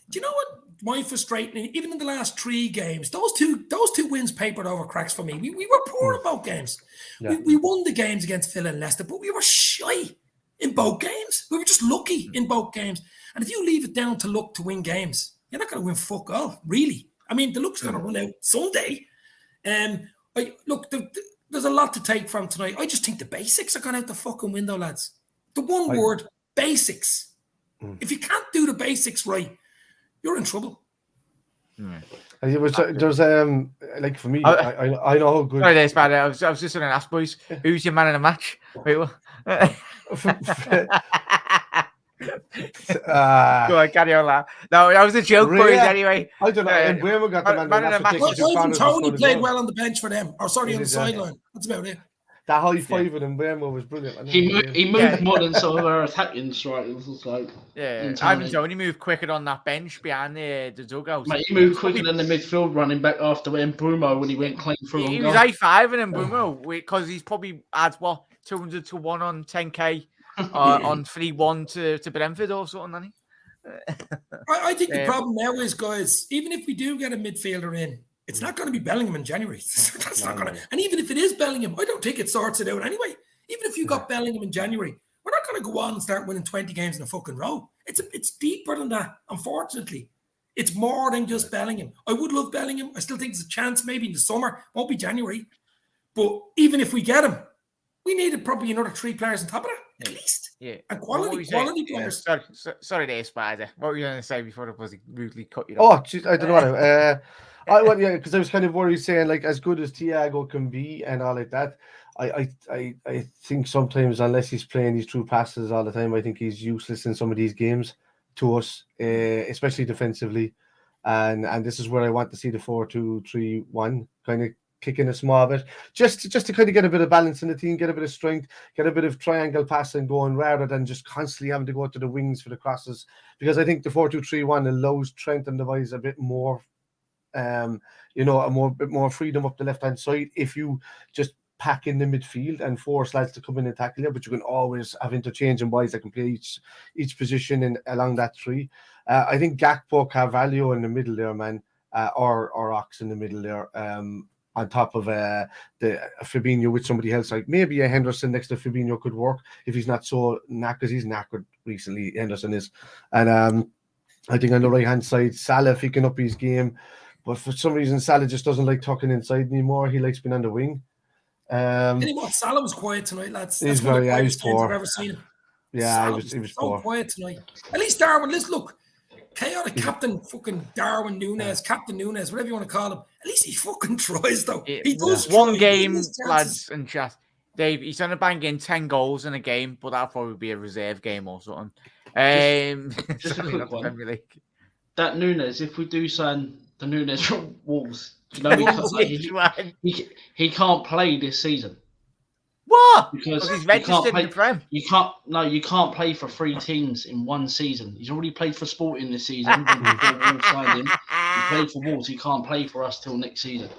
do you know what? My frustrating, even in the last 3 games, those two wins papered over cracks for me. We were poor in both games. Yeah. We won the games against Villa and Leicester, but we were shy in both games. We were just lucky in both games. And if you leave it down to luck to win games, you're not going to win fuck all, really. I mean, the luck's going to run out someday. There's a lot to take from tonight. I just think the basics are gone out the fucking window, lads. The one word, basics. If you can't do the basics right, you're in trouble. There's like for me, I know how good. Sorry, there's bad. I was just going to ask, boys, who's your man in the match? Wait, what? Go on, carry on, lad. No, that was a joke, boys. Anyway, I don't know. And where we got the man in the match? Tony played well on the bench for them, or sorry, on the sideline. That's about it. That high five with him, Wemmo was brilliant. He moved more than some of our attacking strikers. Ivan Toney moved quicker on that bench behind the dugout. Mate, he moved quicker than the midfield running back after Bruno when he went clean through. He was high-fiving him, Bruno, because he's probably had 200 to 1 on 10k on 3-1 to Brentford or something, hasn't he? I think the problem now is, guys, even if we do get a midfielder in, it's not going to be Bellingham in January. That's not going to. And even if it is Bellingham, I don't think it sorts it out anyway. Even if you got Bellingham in January, we're not going to go on and start winning 20 games in a fucking row. It's deeper than that, unfortunately. It's more than just Bellingham. I would love Bellingham. I still think there's a chance maybe in the summer. Won't be January. But even if we get him, we needed probably another 3 players on top of that, at least. Yeah. And quality players. Sorry there, Spider. What were you going to say before the buzzy rudely cut you off? Oh, geez, I don't know. Because I was kind of worried saying, like, as good as Thiago can be and all like that, I think sometimes, unless he's playing these true passes all the time, I think he's useless in some of these games to us, especially defensively. And this is where I want to see the 4-2-3-1 kind of kick in a small bit, just to kind of get a bit of balance in the team, get a bit of strength, get a bit of triangle passing going, rather than just constantly having to go to the wings for the crosses. Because I think the 4-2-3-1 allows Trent and the boys a bit more, bit more freedom up the left hand side if you just pack in the midfield and force lads to come in and tackle you. But you can always have interchanging boys that can play each position along that three. I think Gakpo, Carvalho in the middle there, man, or Ox in the middle there. On top of the Fabinho with somebody else, like maybe a Henderson next to Fabinho could work if he's not so knackered, because he's knackered recently, Henderson is. And I think on the right hand side, Salah, if he can up his game, but for some reason Salah just doesn't like tucking inside anymore. He likes being on the wing. Salah was quiet tonight, lads. He's very poor. I've ever seen him. Yeah, he was so poor. Quiet tonight. At least Darwin, let's look. Chaotic Captain fucking Darwin Nunes, Captain Nunes, whatever you want to call him. At least he fucking tries, though. He does try. One game, lads and chat. Dave, he's going to bang in 10 goals in a game, but that'll probably be a reserve game or something. Just a quick one. That Nunes, if we do sign the Nunes from Wolves, he can't play this season. What? Because he's registered in the Prem. You can't play for 3 teams in one season. He's already played for Sporting this season. Before Wolves signed him, he played for Wolves. He can't play for us till next season.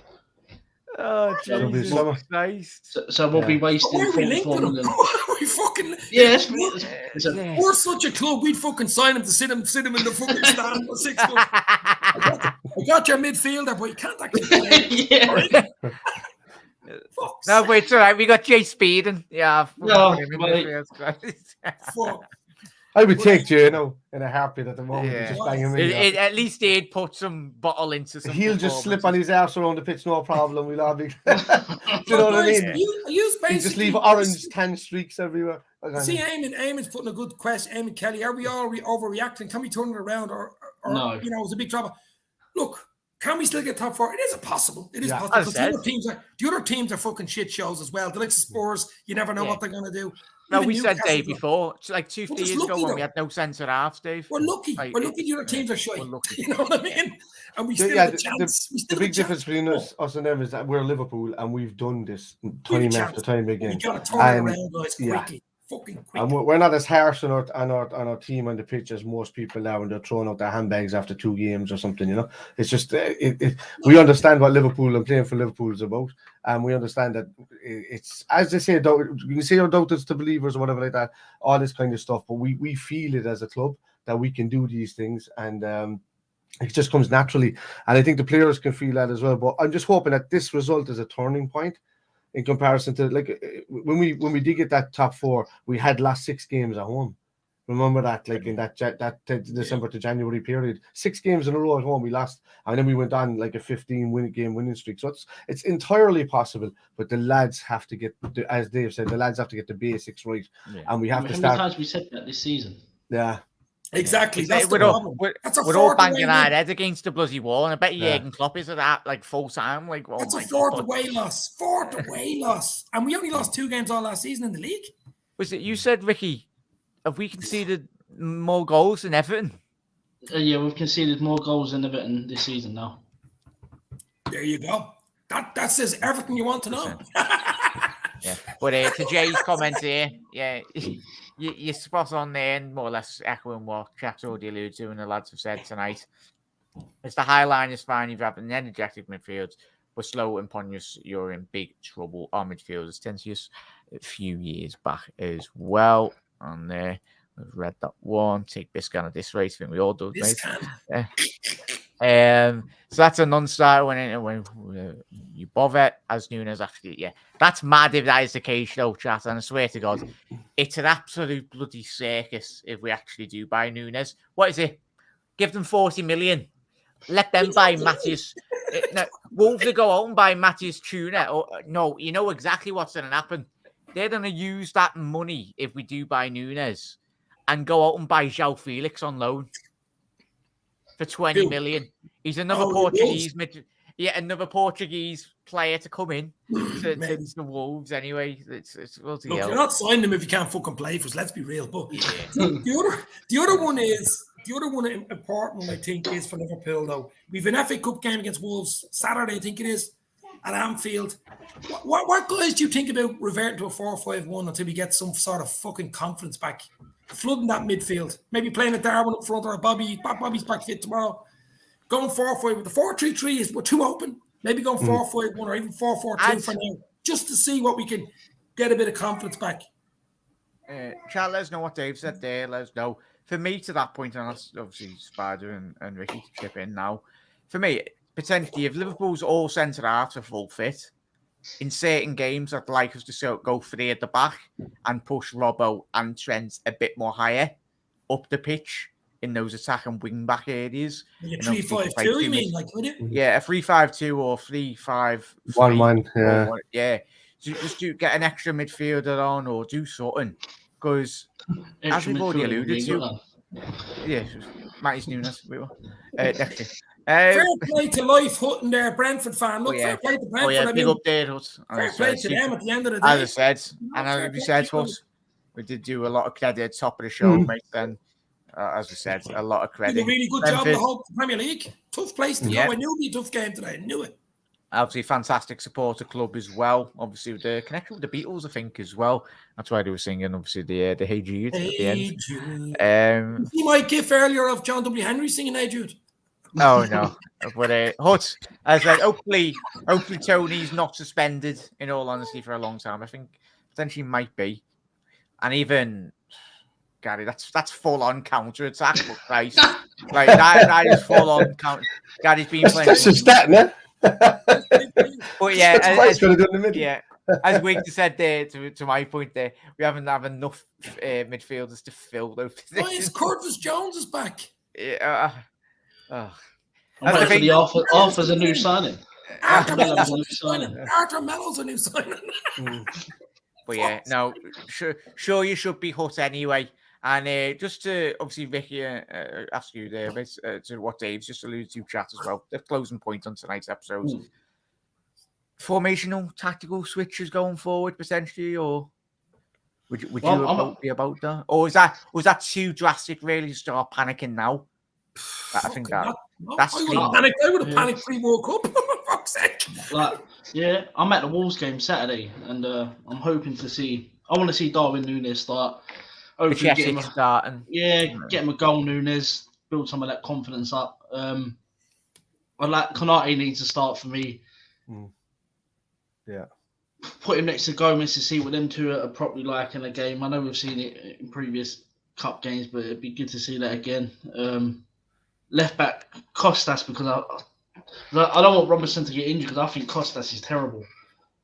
Oh, Jesus Christ. So we'll be wasting 44 million. We fucking... We're such a club, we'd fucking sign him to sit him in the fucking stand for 6 months. I got your midfielder, but you can't actually play. No, wait, it's all right. We got Jay Speed and I would take Jano in a heartbeat at the moment. Yeah. Just bang him in. At least he'd put some bottle into some. He'll just slip on his arse around the pitch, no problem. We'll all be. Do you know what I mean? You just leave orange tan streaks everywhere. See, Eamon's putting a good question. Eamon Kelly, are we all overreacting? Can we turn it around, or no? It's a big trouble. Look. Can we still get top 4? It is possible. It is possible. The other teams are fucking shit shows as well. The likes of Spurs, you never know what they're going to do. No, we said Dave before, like 2 years ago when we had no centre halves, Dave. We're lucky. We're lucky the other teams are shy. You know what I mean? And we still have a chance. The big difference between us and them is that we're Liverpool and we've done this time after time again. You got to turn around, guys, quickly. And we're not as harsh on our team on the pitch as most people now when they're throwing out their handbags after 2 games or something, you know. It's just we understand what Liverpool and playing for Liverpool is about, and we understand that it's, as they say, you can say you're doubters to believers or whatever like that, all this kind of stuff, but we feel it as a club that we can do these things, and it just comes naturally, and I think the players can feel that as well. But I'm just hoping that this result is a turning point. In comparison to, like, when we did get that top 4, we had lost 6 games at home. Remember that, like in that December to January period, 6 games in a row at home we lost, and then we went on like a 15-game winning streak. So it's entirely possible, but the lads have to get, as Dave said, the basics right, and we have to start. How many times we said that this season? Yeah. Exactly. That's the problem. We're all banging our heads against the bloody wall, and I bet Jurgen Klopp is at that like full time. Like, that's a 4th away loss. 4th away loss, and we only lost 2 games all last season in the league. Was it you said, Ricky? Have we conceded more goals than Everton? Yeah, we've conceded more goals than Everton this season now. There you go. That says everything you want to know. Yeah, but to Jay's comment here, you're spot on there, and more or less echoing what Chaps already alluded to and the lads have said tonight. It's the high line is fine. You've had an energetic midfield, but slow and ponderous, you're in big trouble. Our midfielders tend to just a few years back as well. And there, we've read that one. Take Biscan at this rate. I think we all do. So that's a non-starter when you bother, as Nunes actually, that's mad if that is the case, though, chat. And I swear to God, it's an absolute bloody circus if we actually do buy Nunes. What is it? Give them 40 million. Let them buy Matthias. No, Wolves will go out and buy Matthias Tuna. No, you know exactly what's going to happen. They're going to use that money if we do buy Nunes and go out and buy João Felix on loan for 20 million. He's another another Portuguese player to come in to the Wolves anyway. It's look, you're not signing him if you can't fucking play for us. Let's be real. But the other one important one I think is for Liverpool though. We've an FA Cup game against Wolves Saturday, I think it is. at Anfield. What guys do you think about reverting to a 4-5-1 until we get some sort of fucking confidence back? Flooding that midfield. Maybe playing a Darwin up front or a Bobby's back fit tomorrow. Going 4-5 with the 4-3-3 we're too open. Maybe going 4-5-1 or even 4-4-2 for now. Just to see what we can get a bit of confidence back. Chat, let us know what Dave said there. Let us know. For me, to that point, and that's obviously Spider and Ricky to chip in now. For me, potentially, if Liverpool's all centre halves are full fit, in certain games, I'd like us to go 3 at the back and push Robbo and Trent a bit more higher up the pitch in those attack and wing back areas. Like a 3-5-2, you mean? Like, would it? Yeah, a 3-5-2 or 3-5-3. 1-1, yeah. Yeah. So just get an extra midfielder on or do something. Because, as we've already alluded to, yeah, Matty's Nunes. Next year. Fair play to Life Hutton there, Brentford fan. Look, fair play to Brentford. Big up there, Hut. Fair play to them at the end of the day. As I said, and as we said, Hut, we did do a lot of credit at the top of the show, mate. Then, as we said, a lot of credit. Did a really good job in the whole Premier League. Tough place to go. I knew it'd be a tough game today. I knew it. Obviously, fantastic supporter club as well. Obviously, with the connection with the Beatles, I think, as well. That's why they were singing, obviously, the Hey Jude at the end. You see my gif earlier of John W. Henry singing Hey Jude. Oh, no. But Hut, as I said, hopefully Tony's not suspended, in all honesty, for a long time. I think potentially might be. And even, Gary, that's full-on counter-attack, but Christ. Like, that is full-on counter. Gary's been playing... That's just that, no? But yeah, as Wiggs said there, to my point there, we haven't have enough midfielders to fill those positions. Why is Curtis Jones is back? Yeah. I think the Arthur's a new signing. Arthur Melo's a new signing. But yeah, no, sure you should be Hut anyway. And just to obviously, Vicky, ask you there to what Dave's just alluded to, chat as well. The closing point on tonight's episode: formational, tactical switches going forward potentially, or would you be about that, or was that too drastic? Really, to start panicking now? I think that's. I would have panicked pre-World Cup. For fuck's sake. Yeah, I'm at the Wolves game Saturday, and I'm hoping to see. I want to see Darwin Nunes start. Hopefully get him a goal, Nunes, build some of that confidence up. Konate needs to start for me. Yeah. Put him next to Gomez to see what them two are probably like in a game. I know we've seen it in previous cup games, but it'd be good to see that again. Left back Costas, because I don't want Robinson to get injured, because I think Costas is terrible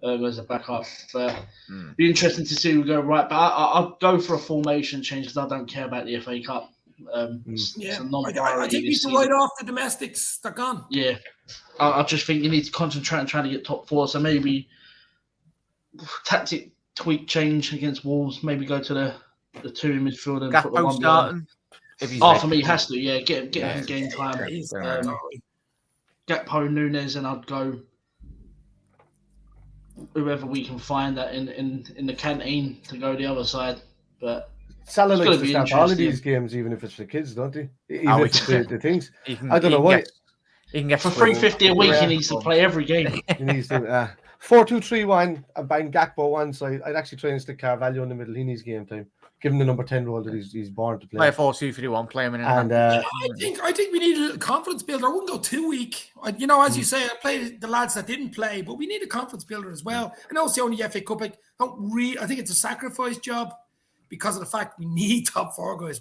as a backup. But be interesting to see who we go right. But I'll go for a formation change because I don't care about the FA Cup. It's a I think we need to write off the domestics. They're gone. Yeah, I just think you need to concentrate on trying to get top 4. So maybe tactic tweak change against Wolves. Maybe go to the 2 in midfield and put the 1 starting. For me, he has to. Yeah, get him game time. Gakpo, Nunes, and I'd go whoever we can find that in the canteen to go the other side. But Salah likes to start all of these games, even if it's for kids, don't he? Even if it's the things. I don't know why. He can get for $350 a week. He needs to play every game. He needs to. 4-2-3-1. I'm buying Gakpo one side. I'd actually try and stick Carvalho in the middle. He needs game time. Give him the number 10 role that he's born to play. Play a 4-2-3-1, play him in. And I think we need a confidence builder. I wouldn't go too weak. As you say, I played the lads that didn't play, but we need a confidence builder as well. I know it's the only FA Cup. I think it's a sacrifice job because of the fact we need top 4 guys.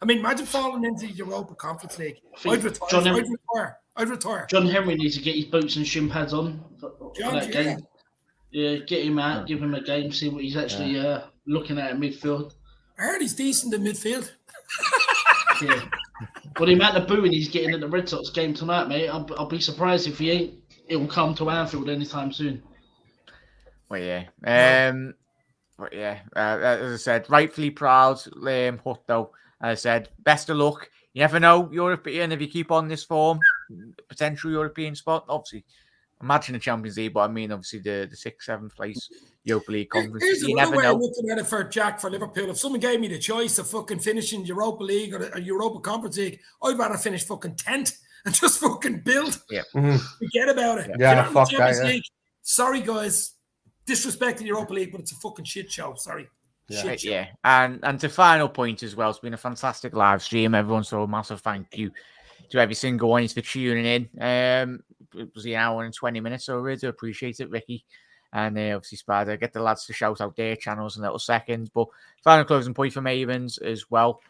Imagine falling into the Europa Conference League. I'd retire. John Henry needs to get his boots and shin pads on for that game. Yeah, get him out, give him a game, see what he's actually looking at in midfield. I heard he's decent in midfield. Yeah. But the amount of booing he's getting at the Red Sox game tonight, mate, I'll be surprised if he ain't. It will come to Anfield anytime soon. Well, yeah. As I said, rightfully proud, Hut, though. As I said, best of luck. You never know, European, if you keep on this form, potential European spot. Obviously, imagine the Champions League, but I mean, obviously, the 6th, 7th place Europa League conference. Here's another way of looking at it for Jack, for Liverpool. If someone gave me the choice of fucking finishing Europa League or a Europa Conference League, I'd rather finish fucking 10th and just fucking build. Yeah. Forget about it. Yeah, fuck that. League, Sorry, guys. Disrespecting Europa League, but it's a fucking shit show. Sorry. Shit show. Yeah. And to final point as well, it's been a fantastic live stream, everyone. So a massive thank you to every single one for tuning in. It was an hour and 20 minutes, so I really do appreciate it, Ricky. And obviously, Spider, get the lads to shout out their channels in a little second. But final closing point for Mavens as well.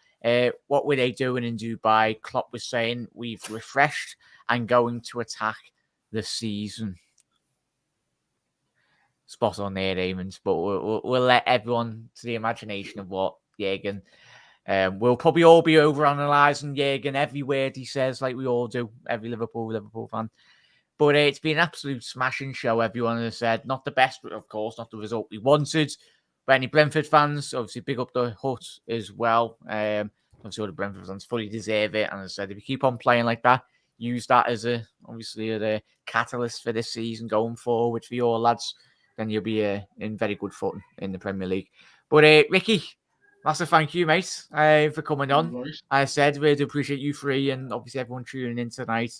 What were they doing in Dubai? Klopp was saying, we've refreshed and going to attack the season. Spot on there, Damons. But we'll let everyone to the imagination of what Jurgen. We'll probably all be over-analysing Jurgen every word he says, like we all do, every Liverpool fan. But it's been an absolute smashing show, everyone has said. Not the best, of course, not the result we wanted. But any Brentford fans, obviously big up the hut as well. Obviously all the Brentford fans fully deserve it. And as I said, if you keep on playing like that, use that as a catalyst for this season going forward for your lads, then you'll be in very good footing in the Premier League. But Ricky, massive thank you, mate, for coming on. As I said, we do appreciate you three and obviously everyone tuning in tonight.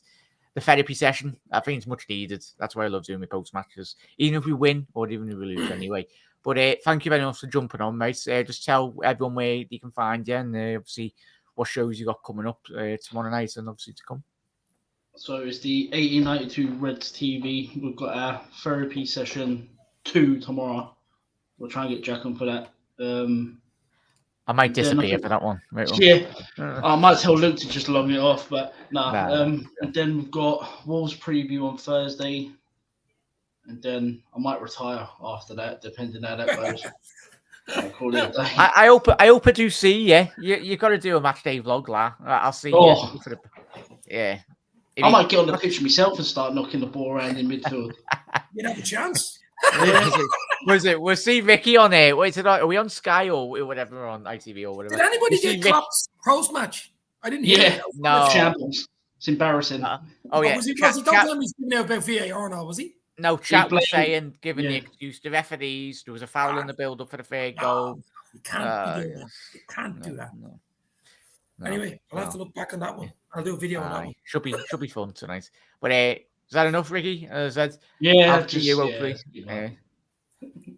The therapy session, I think it's much needed. That's why I love doing my post matches, even if we win or even if we lose anyway. But thank you very much for jumping on, mate. Just tell everyone where you can find you and obviously what shows you got coming up tomorrow night and obviously to come. So it's the 1892 Reds TV. We've got our therapy session 2 tomorrow. We'll try and get Jack on for that. I might disappear for that one. Yeah, I might tell Luke to just log it off, but and then we've got Wolves preview on Thursday, and then I might retire after that, depending how that goes. I'll call it a day. I hope I do see you. You got to do a match day vlog, la. I'll see you. Yeah. I might get on the pitch myself and start knocking the ball around in midfield. You'd have a chance. We'll see Ricky on it. Wait, are we on Sky or whatever on ITV or whatever? Did anybody get Klopp's post match? I didn't hear it. No. Shambles. It's embarrassing. Yeah. Was he don't tell me he's giving out about VAR now, was he? No, chat was saying, giving the excuse to referees, there was a foul in the build-up for the third goal. You can't do that. You can't do that. No. Anyway, I'll have to look back on that one. I'll do a video on that one. Should be fun tonight. But is that enough, Ricky? Yeah, after you, hopefully.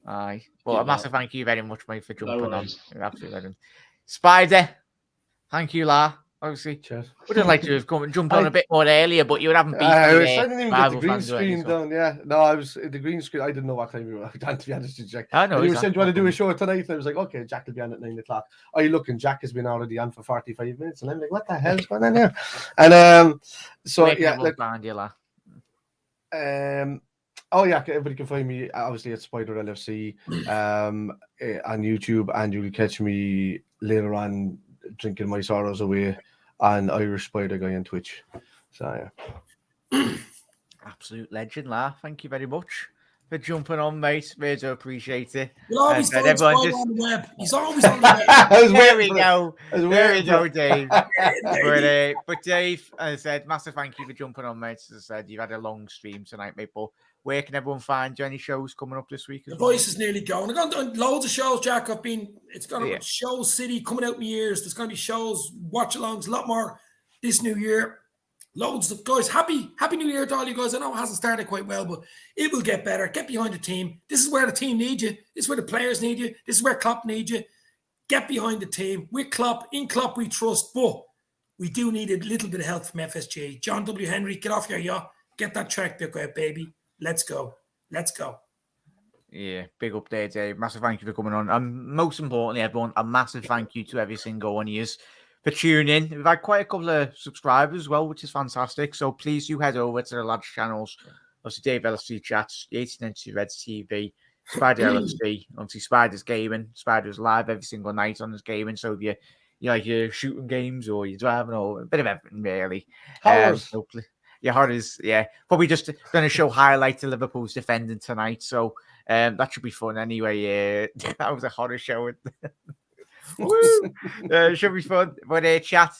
Aye. Well, a massive thank you very much, mate, for jumping on. You're absolutely legend. Spider, thank you, La. Obviously, cheers. Would have liked to have come and jumped on a bit more earlier, but you would haven't beat I didn't even get the green screen done. Yeah, no, I was the green screen. I didn't know what time you were done, to be honest with you, Jack. I know. You were saying, do you want to do a show tonight? And I was like, okay, Jack will be on at 9 o'clock. Oh, you look, and Jack has been already on for 45 minutes, and I'm like, what the hell's going on here? And so yeah, like, oh yeah, everybody can find me obviously at Spider LFC on YouTube, and you'll catch me later on drinking my sorrows away on Irish Spider Guy on Twitch. So yeah. Absolute legend, La. Thank you very much for jumping on, mate. Really do appreciate it. You'll always find Spider on the web. He's always on the web. There we go. There we go, Dave. But Dave, as I said, massive thank you for jumping on, mate. As I said, you've had a long stream tonight, mate, but where can everyone find you? Any shows coming up this week? The voice is nearly going. I've gone on loads of shows, Jack. It's going to be Show City coming out in my ears. There's going to be shows, watch alongs, a lot more this new year. Loads of guys. Happy New Year to all you guys. I know it hasn't started quite well, but it will get better. Get behind the team. This is where the team needs you. This is where the players need you. This is where Klopp needs you. Get behind the team. With Klopp, in Klopp we trust, but we do need a little bit of help from FSG. John W. Henry, get off your yacht. Get that track book out, baby. Let's go. Let's go. Yeah, big up there, Dave. Massive thank you for coming on. And most importantly, everyone, a massive thank you to every single one of you for tuning in. We've had quite a couple of subscribers as well, which is fantastic. So please do head over to the lads' channels. Obviously, Dave LFC Chats, the 1892 Reds TV, Spider LFC, obviously Spider's Gaming. Spider's live every single night on his gaming. So if you like your shooting games or you're driving or a bit of everything, really. Hopefully. Yeah, hard is, yeah. Probably just going to show highlights of Liverpool's defending tonight. So that should be fun anyway. That was a horror show. Woo! Should be fun. But chat,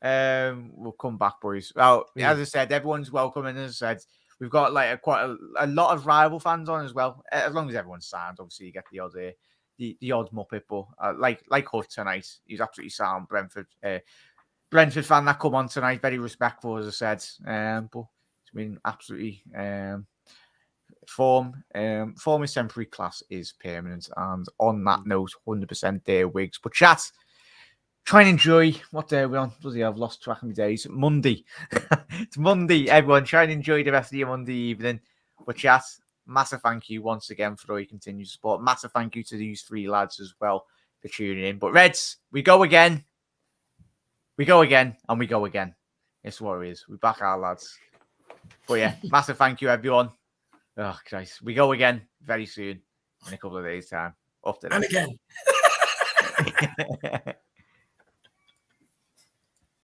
we'll come back, boys. Well, as I said, everyone's welcome. And as I said, we've got like quite a lot of rival fans on as well. As long as everyone's sound, obviously you get the odd Muppet. But like Hutt tonight, he's absolutely sound. Brentford fan that come on tonight, very respectful, as I said. But it's been absolutely Form is temporary, class is permanent. And on that note, 100% there, Wigs. But chat, try and enjoy what day we're on. Bloody hell, I've lost track of my days. Monday. It's Monday, everyone. Try and enjoy the rest of your Monday evening. But chat, massive thank you once again for all your continued support. Massive thank you to these 3 lads as well for tuning in. But Reds, we go again. We go again, and we go again. It's what it is. We back our lads. But yeah, massive thank you, everyone. Oh, Christ. We go again very soon in a couple of days' time. Up to and again.